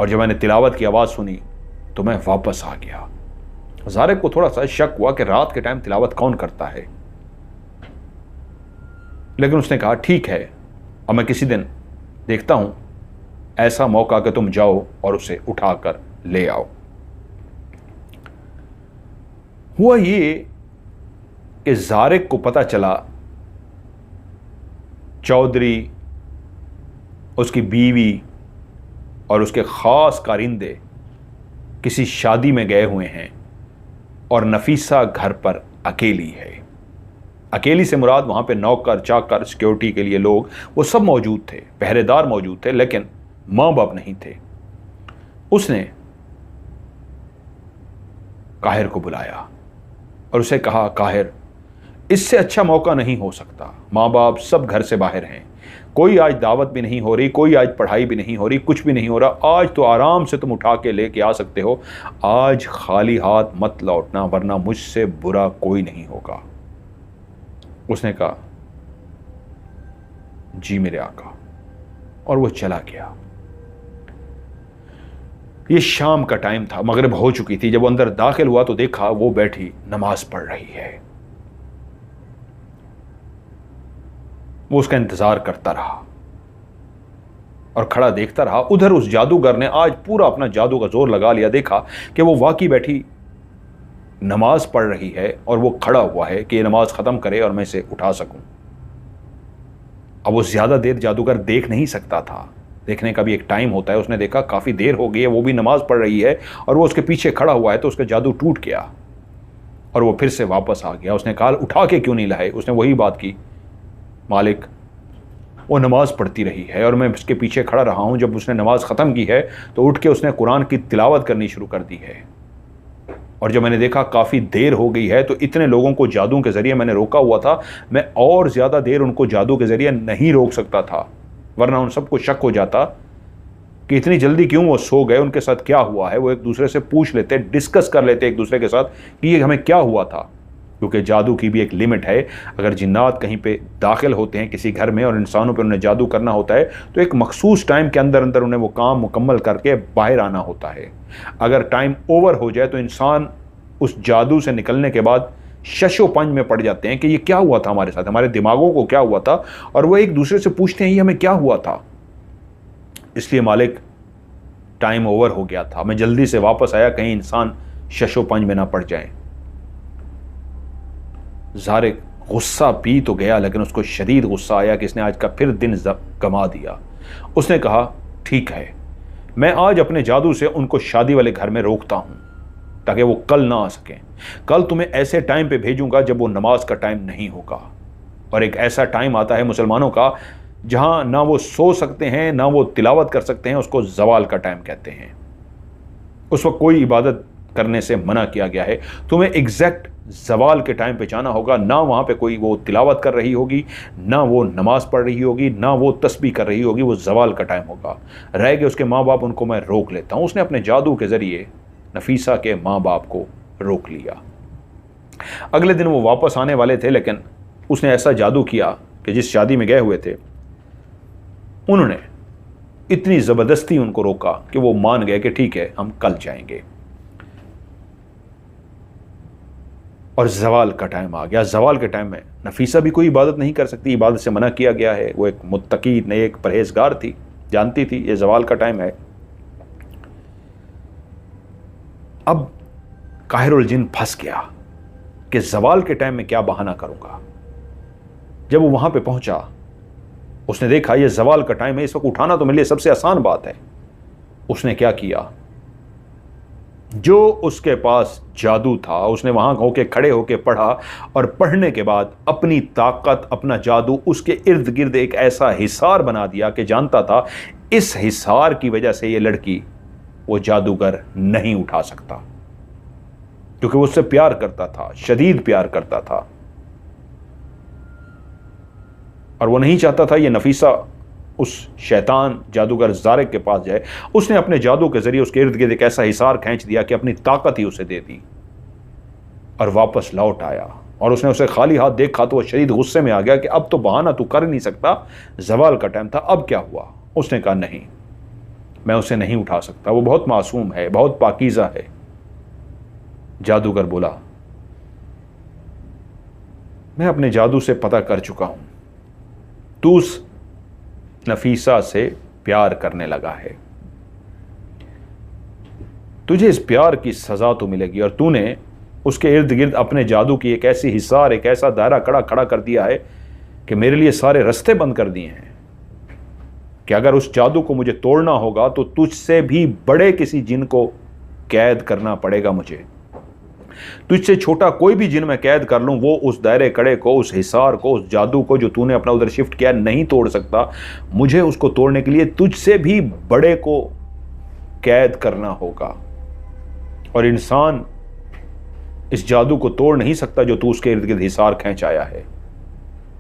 और जब मैंने तिलावत की आवाज़ सुनी तो मैं वापस आ गया। ज़ारिक को थोड़ा सा शक हुआ कि रात के टाइम तिलावत कौन करता है, लेकिन उसने कहा ठीक है, अब मैं किसी दिन देखता हूं ऐसा मौका कि तुम जाओ और उसे उठाकर ले आओ। हुआ ये कि ज़ारिक को पता चला चौधरी, उसकी बीवी और उसके ख़ास कारिंदे किसी शादी में गए हुए हैं और नफीसा घर पर अकेली है। अकेली से मुराद वहाँ पे नौकर चाकर, सिक्योरिटी के लिए लोग, वो सब मौजूद थे, पहरेदार मौजूद थे, लेकिन माँ बाप नहीं थे। उसने काहिर को बुलाया और उसे कहा, काहिर इससे अच्छा मौका नहीं हो सकता। माँ बाप सब घर से बाहर हैं, कोई आज दावत भी नहीं हो रही, कोई आज पढ़ाई भी नहीं हो रही, कुछ भी नहीं हो रहा। आज तो आराम से तुम उठा के लेके आ सकते हो। आज खाली हाथ मत लौटना, वरना मुझसे बुरा कोई नहीं होगा। उसने कहा, जी मेरे आका, और वो चला गया। ये शाम का टाइम था, मगरिब हो चुकी थी। जब वो अंदर दाखिल हुआ तो देखा वो बैठी नमाज पढ़ रही है। वो उसका इंतजार करता रहा और खड़ा देखता रहा। उधर उस जादूगर ने आज पूरा अपना जादू का जोर लगा लिया। देखा कि वो वाकई बैठी नमाज पढ़ रही है और वो खड़ा हुआ है कि ये नमाज खत्म करे और मैं इसे उठा सकूं। अब वो ज्यादा देर जादूगर देख नहीं सकता था, देखने का भी एक टाइम होता है। उसने देखा काफी देर हो गई है, वो भी नमाज पढ़ रही है और वो उसके पीछे खड़ा हुआ है, तो उसका जादू टूट गया और वो फिर से वापस आ गया। उसने कहा, उठा के क्यों नहीं लाए? उसने वही बात की, मालिक वो नमाज पढ़ती रही है और मैं उसके पीछे खड़ा रहा हूं। जब उसने नमाज ख़त्म की है तो उठ के उसने कुरान की तिलावत करनी शुरू कर दी है। और जब मैंने देखा काफ़ी देर हो गई है, तो इतने लोगों को जादू के ज़रिए मैंने रोका हुआ था, मैं और ज़्यादा देर उनको जादू के ज़रिए नहीं रोक सकता था, वरना उन सबको शक हो जाता कि इतनी जल्दी क्यों वो सो गए, उनके साथ क्या हुआ है। वो एक दूसरे से पूछ लेते, डिस्कस कर लेते एक दूसरे के साथ कि ये हमें क्या हुआ था, क्योंकि जादू की भी एक लिमिट है। अगर जिन्नात कहीं पे दाखिल होते हैं किसी घर में और इंसानों पे उन्हें जादू करना होता है, तो एक मखसूस टाइम के अंदर अंदर उन्हें वो काम मुकम्मल करके बाहर आना होता है। अगर टाइम ओवर हो जाए तो इंसान उस जादू से निकलने के बाद शशो पंज में पड़ जाते हैं कि ये क्या हुआ था हमारे साथ, हमारे दिमागों को क्या हुआ था, और वो एक दूसरे से पूछते हैं ये हमें क्या हुआ था। इसलिए मालिक टाइम ओवर हो गया था, मैं जल्दी से वापस आया कहीं इंसान शशोपंज में ना पड़ जाए। ज़ारिक गुस्सा पी तो गया, लेकिन उसको शदीद गुस्सा आया कि इसने आज का फिर दिन गंवा दिया। उसने कहा, ठीक है, मैं आज अपने जादू से उनको शादी वाले घर में रोकता हूं ताकि वो कल ना आ सकें। कल तुम्हें ऐसे टाइम पे भेजूंगा जब वो नमाज का टाइम नहीं होगा। और एक ऐसा टाइम आता है मुसलमानों का जहां ना वो सो सकते हैं ना वो तिलावत कर सकते हैं, उसको जवाल का टाइम कहते हैं। उस वक्त कोई इबादत करने से मना किया गया है। तुम्हें एग्जैक्ट जवाल के टाइम पे जाना होगा। ना वहाँ पे कोई वो तिलावत कर रही होगी, ना वो नमाज पढ़ रही होगी, ना वो तस्बीह कर रही होगी। वो जवाल का टाइम होगा। रह गए उसके माँ बाप, उनको मैं रोक लेता हूँ। उसने अपने जादू के ज़रिए नफीसा के माँ बाप को रोक लिया। अगले दिन वो वापस आने वाले थे, लेकिन उसने ऐसा जादू किया कि जिस शादी में गए हुए थे उन्होंने इतनी ज़बरदस्ती उनको रोका कि वो मान गए कि ठीक है, हम कल जाएंगे। और जवाल का टाइम आ गया। जवाल के टाइम में नफीसा भी कोई इबादत नहीं कर सकती, इबादत से मना किया गया है। वो एक मुत्तकी नेक परहेजगार थी, जानती थी ये जवाल का टाइम है। अब काहिरुल जिन फंस गया कि जवाल के टाइम में क्या बहाना करूंगा। जब वो वहां पे पहुंचा, उसने देखा ये जवाल का टाइम है, इस वक्त उठाना तो मेरे लिए सबसे आसान बात है। उसने क्या किया, जो उसके पास जादू था उसने वहां होके खड़े होके पढ़ा, और पढ़ने के बाद अपनी ताकत, अपना जादू उसके इर्द गिर्द एक ऐसा हिसार बना दिया कि जानता था इस हिसार की वजह से ये लड़की वो जादूगर नहीं उठा सकता, क्योंकि वो उससे प्यार करता था, शदीद प्यार करता था। और वो नहीं चाहता था ये नफीसा उस शैतान जादूगर ज़ारिक के पास जाए। उसने अपने जादू के जरिए उसके इर्द गिर्द एक ऐसा हिसार खींच दिया कि अपनी ताकत ही उसे दे दी और वापस लौट आया। और उसने उसे खाली हाथ देखा तो वो शदीद गुस्से में आ गया कि अब तो बहाना तू कर नहीं सकता, जवाल का टाइम था, अब क्या हुआ। उसने कहा, नहीं, मैं उसे नहीं उठा सकता, वो बहुत मासूम है, बहुत पाकीज़ा है। जादूगर बोला, मैं अपने जादू से पता कर चुका हूं, तू उस नफीसा से प्यार करने लगा है, तुझे इस प्यार की सजा तो मिलेगी। और तूने उसके इर्द गिर्द अपने जादू की एक ऐसी हिसार, एक ऐसा दायरा खड़ा कर दिया है कि मेरे लिए सारे रास्ते बंद कर दिए हैं कि अगर उस जादू को मुझे तोड़ना होगा तो तुझसे भी बड़े किसी जिन को कैद करना पड़ेगा मुझे। तुझसे छोटा कोई भी जिन मैं कैद कर लूं, वो उस दायरे कड़े को, उस हिसार को, उस जादू को जो तूने अपना उधर शिफ्ट किया नहीं तोड़ सकता। मुझे उसको तोड़ने के लिए तुझसे भी बड़े को कैद करना होगा। और इंसान इस जादू को तोड़ नहीं सकता जो तू उसके इर्द गिर्द हिसार खींच आया है।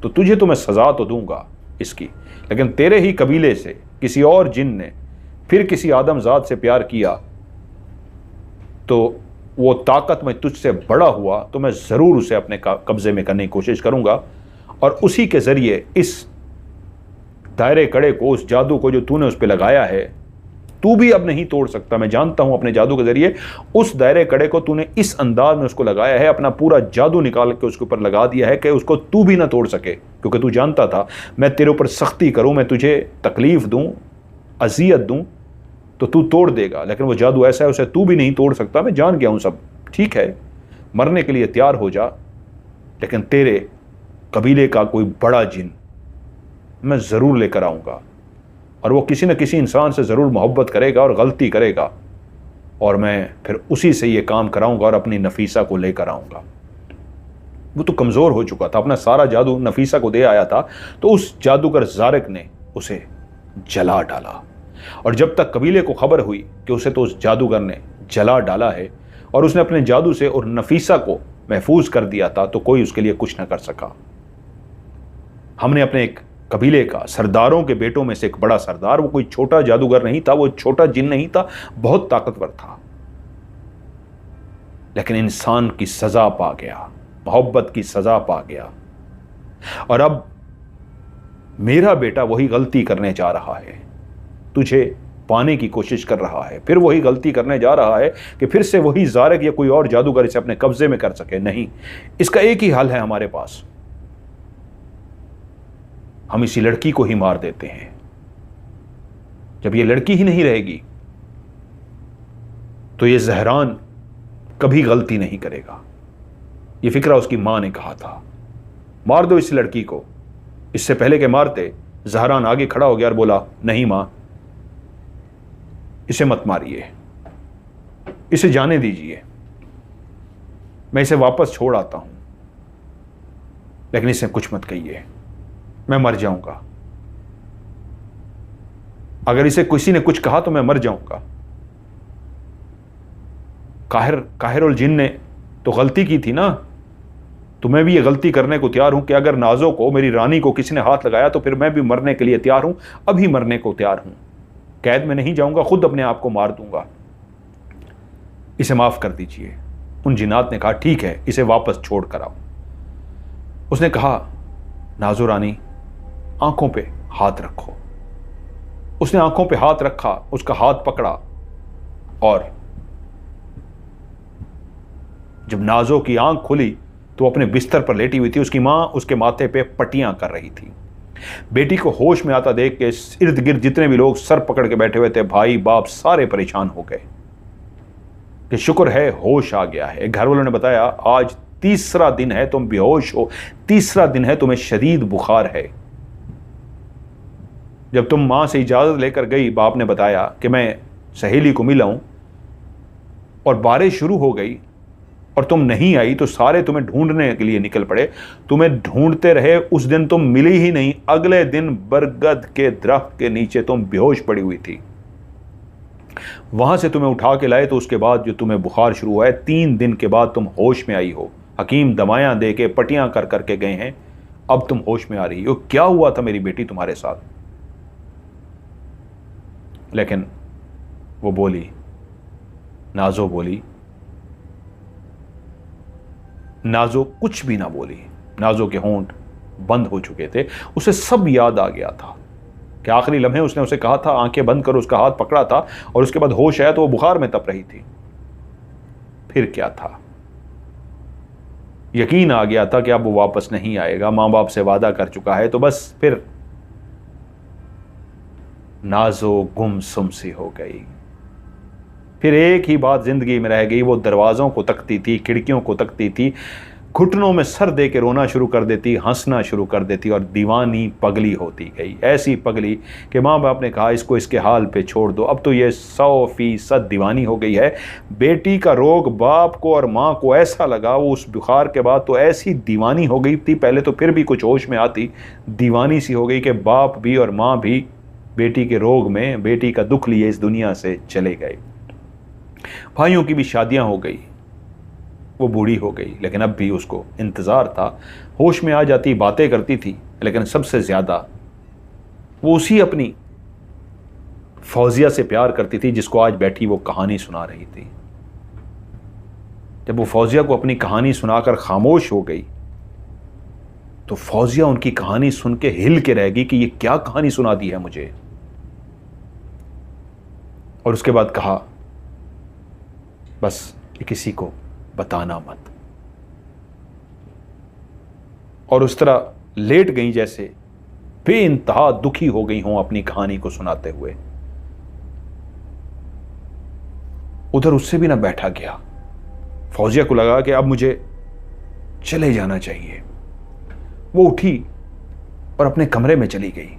तो तुझे तो मैं सजा तो दूंगा इसकी, लेकिन तेरे ही कबीले से किसी और जिन ने फिर किसी आदमजात से प्यार किया तो वो ताकत में तुझसे बड़ा हुआ तो मैं ज़रूर उसे अपने कब्ज़े में करने की कोशिश करूँगा, और उसी के ज़रिए इस दायरे कड़े को, उस जादू को जो तूने उस पर लगाया है, तू भी अब नहीं तोड़ सकता। मैं जानता हूँ अपने जादू के ज़रिए उस दायरे कड़े को तूने इस अंदाज में उसको लगाया है, अपना पूरा जादू निकाल के उसके ऊपर लगा दिया है कि उसको तू भी ना तोड़ सके, क्योंकि तू जानता था मैं तेरे ऊपर सख्ती करूँ, मैं तुझे तकलीफ़ दूँ, अजियत दूँ तो तू तोड़ देगा, लेकिन वो जादू ऐसा है उसे तू भी नहीं तोड़ सकता। मैं जान गया हूँ सब, ठीक है, मरने के लिए तैयार हो जा, लेकिन तेरे कबीले का कोई बड़ा जिन मैं ज़रूर लेकर आऊँगा, और वो किसी न किसी इंसान से ज़रूर मोहब्बत करेगा और गलती करेगा, और मैं फिर उसी से ये काम कराऊँगा और अपनी नफीसा को लेकर आऊँगा। वो तो कमज़ोर हो चुका था, अपना सारा जादू नफीसा को दे आया था, तो उस जादूगर ज़ारिक ने उसे जला डाला। और जब तक कबीले को खबर हुई कि उसे तो उस जादूगर ने जला डाला है और उसने अपने जादू से और नफीसा को महफूज कर दिया था, तो कोई उसके लिए कुछ न कर सका। हमने अपने एक कबीले का सरदारों के बेटों में से एक बड़ा सरदार, वो कोई छोटा जादूगर नहीं था, वो छोटा जिन नहीं था, बहुत ताकतवर था, लेकिन इंसान की सजा पा गया, मोहब्बत की सजा पा गया। और अब मेरा बेटा वही गलती करने जा रहा है, तुझे पाने की कोशिश कर रहा है, फिर वही गलती करने जा रहा है कि फिर से वही ज़ारिक या कोई और जादूगर इसे अपने कब्जे में कर सके। नहीं, इसका एक ही हल है हमारे पास, हम इसी लड़की को ही मार देते हैं। जब ये लड़की ही नहीं रहेगी तो ये जहरान कभी गलती नहीं करेगा। ये फिक्रा उसकी मां ने कहा था, मार दो इस लड़की को। इससे पहले के मारते जहरान आगे खड़ा हो गया और बोला, नहीं मां, इसे मत मारिए, इसे जाने दीजिए, मैं इसे वापस छोड़ आता हूं, लेकिन इसे कुछ मत कहिए, मैं मर जाऊंगा। अगर इसे किसी ने कुछ कहा तो मैं मर जाऊंगा। काहिर और जिन ने तो गलती की थी ना, तो मैं भी ये गलती करने को तैयार हूं कि अगर नाजो को, मेरी रानी को किसी ने हाथ लगाया तो फिर मैं भी मरने के लिए तैयार हूं, अभी मरने को तैयार हूं। कैद में नहीं जाऊंगा, खुद अपने आप को मार दूंगा, इसे माफ कर दीजिए। उन जिन्नात ने कहा, ठीक है, इसे वापस छोड़ कर आओ। उसने कहा, नाजो रानी, आंखों पे हाथ रखो। उसने आंखों पे हाथ रखा, उसका हाथ पकड़ा, और जब नाजो की आंख खुली तो वो अपने बिस्तर पर लेटी हुई थी। उसकी मां उसके माथे पे पट्टियां कर रही थी। बेटी को होश में आता देख के इर्द गिर्द जितने भी लोग सर पकड़ के बैठे हुए थे, भाई बाप सारे परेशान हो गए कि शुक्र है होश आ गया है। घर वालों ने बताया, आज तीसरा दिन है तुम बेहोश हो, तीसरा दिन है तुम्हें शदीद बुखार है। जब तुम मां से इजाजत लेकर गई, बाप ने बताया कि मैं सहेली को मिला हूं और बारिश शुरू हो गई और तुम नहीं आई, तो सारे तुम्हें ढूंढने के लिए निकल पड़े। तुम्हें ढूंढते रहे, उस दिन तुम मिली ही नहीं। अगले दिन बरगद के दरख्त के नीचे तुम बेहोश पड़ी हुई थी। वहां से तुम्हें उठा के लाए, तो उसके बाद जो तुम्हें बुखार शुरू हुआ है, 3 दिन के बाद तुम होश में आई हो। हकीम दवाइयां दे के, पट्टियां कर करके गए हैं, अब तुम होश में आ रही हो। क्या हुआ था मेरी बेटी तुम्हारे साथ? लेकिन वो बोली, नाजो बोली। नाजो कुछ भी ना बोली। नाजो के होंठ बंद हो चुके थे। उसे सब याद आ गया था कि आखिरी लम्हे उसने उसे कहा था, आंखें बंद करो, उसका हाथ पकड़ा था, और उसके बाद होश आया तो वो बुखार में तप रही थी। फिर क्या था? यकीन आ गया था कि अब वो वापस नहीं आएगा, मां बाप से वादा कर चुका है, तो बस फिर नाजो गुमसुम सी हो गई। फिर एक ही बात जिंदगी में रह गई, वो दरवाज़ों को तकती थी, खिड़कियों को तकती थी, घुटनों में सर दे के रोना शुरू कर देती, हंसना शुरू कर देती, और दीवानी पगली होती गई। ऐसी पगली कि माँ बाप ने कहा, इसको इसके हाल पे छोड़ दो। अब तो ये 100% दीवानी हो गई है। बेटी का रोग बाप को और माँ को ऐसा लगा, वो उस बुखार के बाद तो ऐसी दीवानी हो गई थी, पहले तो फिर भी कुछ होश में आती, दीवानी सी हो गई कि बाप भी और माँ भी बेटी के रोग में, बेटी का दुख लिए इस दुनिया से चले गए। भाइयों की भी शादियां हो गई, वो बूढ़ी हो गई, लेकिन अब भी उसको इंतज़ार था। होश में आ जाती, बातें करती थी, लेकिन सबसे ज़्यादा वो उसी अपनी फौजिया से प्यार करती थी, जिसको आज बैठी वो कहानी सुना रही थी। जब वो फौजिया को अपनी कहानी सुनाकर खामोश हो गई, तो फौजिया उनकी कहानी सुन के हिल के रह गई कि ये क्या कहानी सुना दी है मुझे। और उसके बाद कहा, बस ये किसी को बताना मत। और उस तरह लेट गई जैसे बेइंतहा दुखी हो गई हों अपनी कहानी को सुनाते हुए। उधर उससे भी ना बैठा गया। फौजिया को लगा कि अब मुझे चले जाना चाहिए। वो उठी और अपने कमरे में चली गई।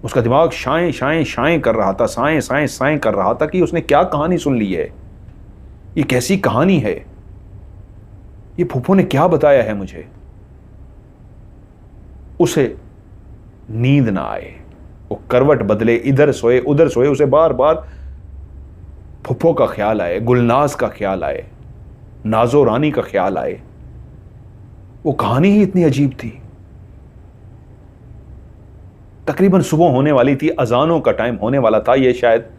उसका दिमाग शाएं शाएं शाएं कर रहा था, साएं साएं साएं कर रहा था कि उसने क्या कहानी सुन ली है, ये कैसी कहानी है, ये फूफो ने क्या बताया है मुझे। उसे नींद ना आए, वो करवट बदले, इधर सोए उधर सोए, उसे बार बार फूफो का ख्याल आए, गुलनाज का ख्याल आए, नाजो रानी का ख्याल आए। वो कहानी ही इतनी अजीब थी। तकरीबन सुबह होने वाली थी, अजानों का टाइम होने वाला था, यह शायद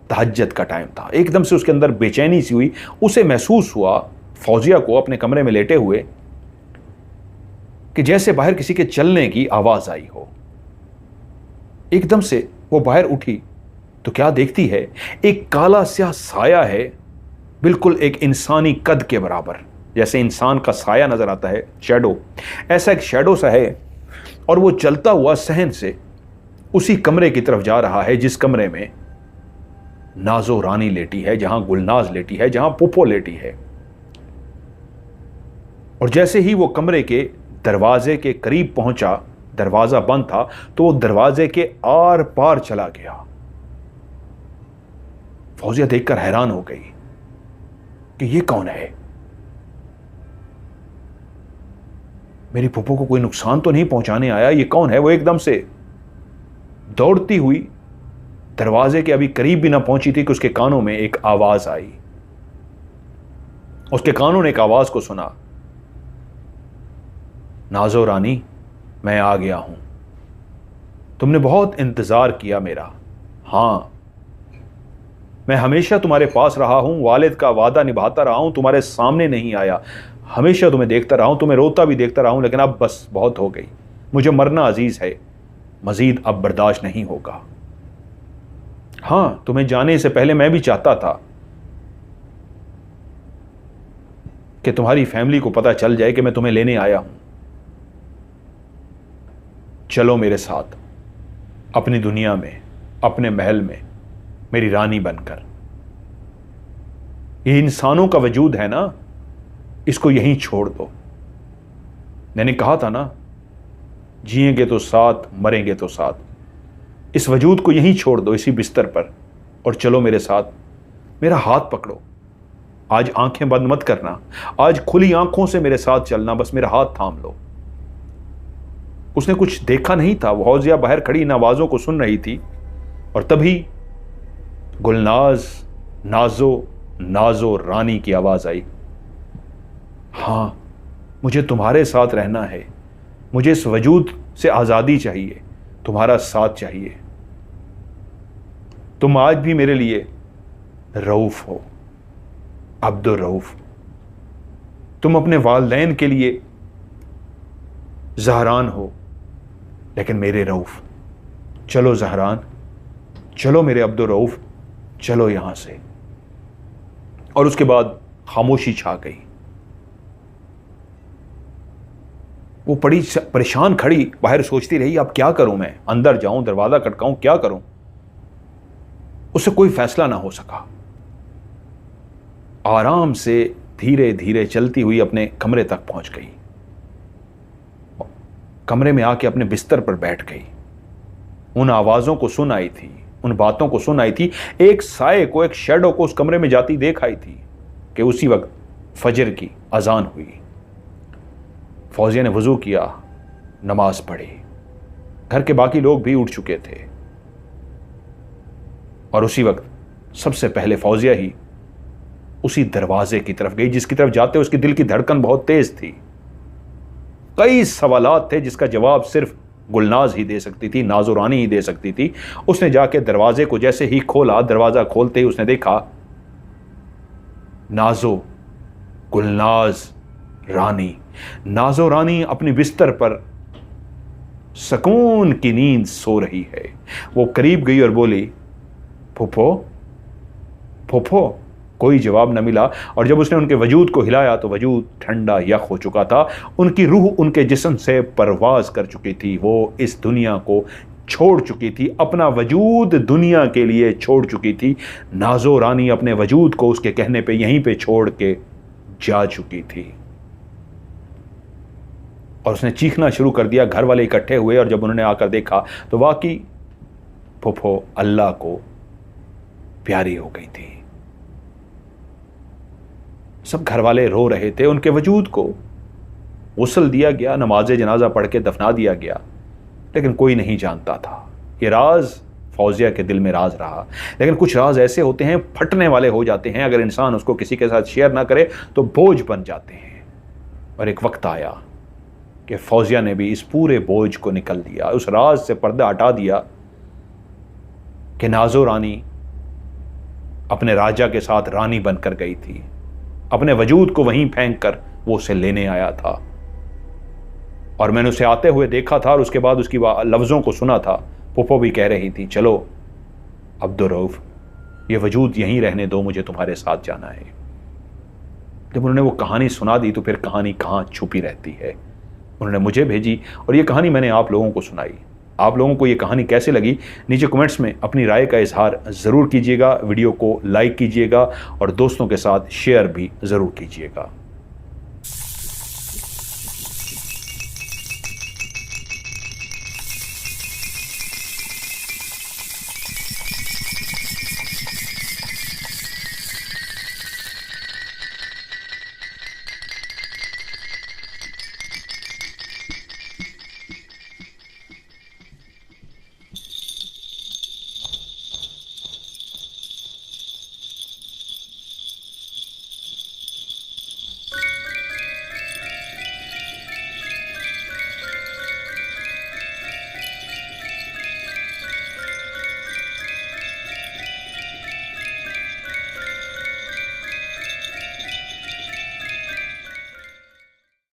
तहज्जुद का टाइम था। एकदम से उसके अंदर बेचैनी सी हुई। उसे महसूस हुआ, फौजिया को अपने कमरे में लेटे हुए, कि जैसे बाहर किसी के चलने की आवाज आई हो। एकदम से वो बाहर उठी तो क्या देखती है, एक काला स्याह साया है, बिल्कुल एक इंसानी कद के बराबर, जैसे इंसान का साया नजर आता है, शैडो, ऐसा एक शैडो सा है। और वो चलता हुआ सहन से उसी कमरे की तरफ जा रहा है जिस कमरे में नाजो रानी लेटी है, जहां गुलनाज लेटी है, जहां पुप्पो लेटी है। और जैसे ही वो कमरे के दरवाजे के करीब पहुंचा, दरवाजा बंद था, तो वो दरवाजे के आर पार चला गया। फौजिया देखकर हैरान हो गई कि ये कौन है, मेरी पुप्पो को कोई नुकसान तो नहीं पहुंचाने आया, ये कौन है। वो एकदम से दौड़ती हुई दरवाजे के अभी करीब भी ना पहुंची थी कि उसके कानों में एक आवाज आई। उसके कानों ने एक आवाज को सुना, नाजो रानी, मैं आ गया हूं, तुमने बहुत इंतजार किया मेरा। हां, मैं हमेशा तुम्हारे पास रहा हूं, वालिद का वादा निभाता रहा हूं, तुम्हारे सामने नहीं आया, हमेशा तुम्हें देखता रहा हूं, तुम्हें रोता भी देखता रहा हूं, लेकिन अब बस बहुत हो गई, मुझे मरना अजीज है, मजीद अब बर्दाश्त नहीं होगा। हां, तुम्हें जाने से पहले मैं भी चाहता था कि तुम्हारी फैमिली को पता चल जाए कि मैं तुम्हें लेने आया हूं। चलो मेरे साथ अपनी दुनिया में, अपने महल में, मेरी रानी बनकर। ये इंसानों का वजूद है ना, इसको यहीं छोड़ दो। मैंने कहा था ना, जिएंगे तो साथ, मरेंगे तो साथ। इस वजूद को यहीं छोड़ दो, इसी बिस्तर पर, और चलो मेरे साथ, मेरा हाथ पकड़ो। आज आंखें बंद मत करना, आज खुली आंखों से मेरे साथ चलना, बस मेरा हाथ थाम लो। उसने कुछ देखा नहीं था, वो फौजिया बाहर खड़ी इन आवाजों को सुन रही थी, और तभी गुलनाज, नाजो, नाजो रानी की आवाज आई, हां, मुझे तुम्हारे साथ रहना है, मुझे इस वजूद से आजादी चाहिए, तुम्हारा साथ चाहिए। तुम आज भी मेरे लिए रऊफ हो, अब्दुर रऊफ। तुम अपने वालिदैन के लिए जहरान हो, लेकिन मेरे रऊफ। चलो जहरान, चलो मेरे अब्दुर रऊफ, चलो यहां से। और उसके बाद खामोशी छा गई। वो बड़ी परेशान खड़ी बाहर सोचती रही, अब क्या करूं मैं, अंदर जाऊं, दरवाजा खटकाऊं, क्या करूं। उससे कोई फैसला ना हो सका। आराम से धीरे धीरे चलती हुई अपने कमरे तक पहुंच गई। कमरे में आके अपने बिस्तर पर बैठ गई। उन आवाजों को सुन आई थी, उन बातों को सुन आई थी, एक साए को, एक शैडो को उस कमरे में जाती देख आई थी कि उसी वक्त फजर की अजान हुई। फौजिया ने वजू किया, नमाज पढ़ी। घर के बाकी लोग भी उठ चुके थे, और उसी वक्त सबसे पहले फौजिया ही उसी दरवाजे की तरफ गई जिसकी तरफ जाते उसकी दिल की धड़कन बहुत तेज थी। कई सवालात थे जिसका जवाब सिर्फ गुलनाज ही दे सकती थी, नाजो रानी ही दे सकती थी। उसने जाके दरवाजे को जैसे ही खोला, दरवाजा खोलते ही उसने देखा नाजो, गुलनाज रानी। नाजो रानी अपनी बिस्तर पर सुकून की नींद सो रही है। वो करीब गई और बोली, फूफो, फूफो। कोई जवाब न मिला, और जब उसने उनके वजूद को हिलाया तो वजूद ठंडा यख हो चुका था। उनकी रूह उनके जिस्म से परवाज कर चुकी थी। वो इस दुनिया को छोड़ चुकी थी, अपना वजूद दुनिया के लिए छोड़ चुकी थी। नाजो रानी अपने वजूद को उसके कहने पे यहीं पे छोड़ के जा चुकी थी। और उसने चीखना शुरू कर दिया। घर वाले इकट्ठे हुए, और जब उन्होंने आकर देखा तो वाकई फूफो अल्लाह को प्यारी हो गई थी। सब घर वाले रो रहे थे। उनके वजूद को गुस्ल दिया गया, नमाज जनाजा पढ़ के दफना दिया गया, लेकिन कोई नहीं जानता था। ये राज फौजिया के दिल में राज रहा। लेकिन कुछ राज ऐसे होते हैं, फटने वाले हो जाते हैं, अगर इंसान उसको किसी के साथ शेयर ना करे तो बोझ बन जाते हैं। और एक वक्त आया कि फौजिया ने भी इस पूरे बोझ को निकल दिया, उस राज से पर्दा हटा दिया कि नाजो रानी अपने राजा के साथ रानी बनकर गई थी। अपने वजूद को वहीं फेंक कर वो उसे लेने आया था, और मैंने उसे आते हुए देखा था, और उसके बाद उसकी लफ्ज़ों को सुना था। पुप्पो भी कह रही थी, चलो अब्दुर रऊफ, ये वजूद यहीं रहने दो, मुझे तुम्हारे साथ जाना है। जब उन्होंने वो कहानी सुना दी तो फिर कहानी कहाँ छुपी रहती है। उन्होंने मुझे भेजी, और ये कहानी मैंने आप लोगों को सुनाई। आप लोगों को ये कहानी कैसे लगी, नीचे कमेंट्स में अपनी राय का इजहार ज़रूर कीजिएगा। वीडियो को लाइक कीजिएगा और दोस्तों के साथ शेयर भी ज़रूर कीजिएगा।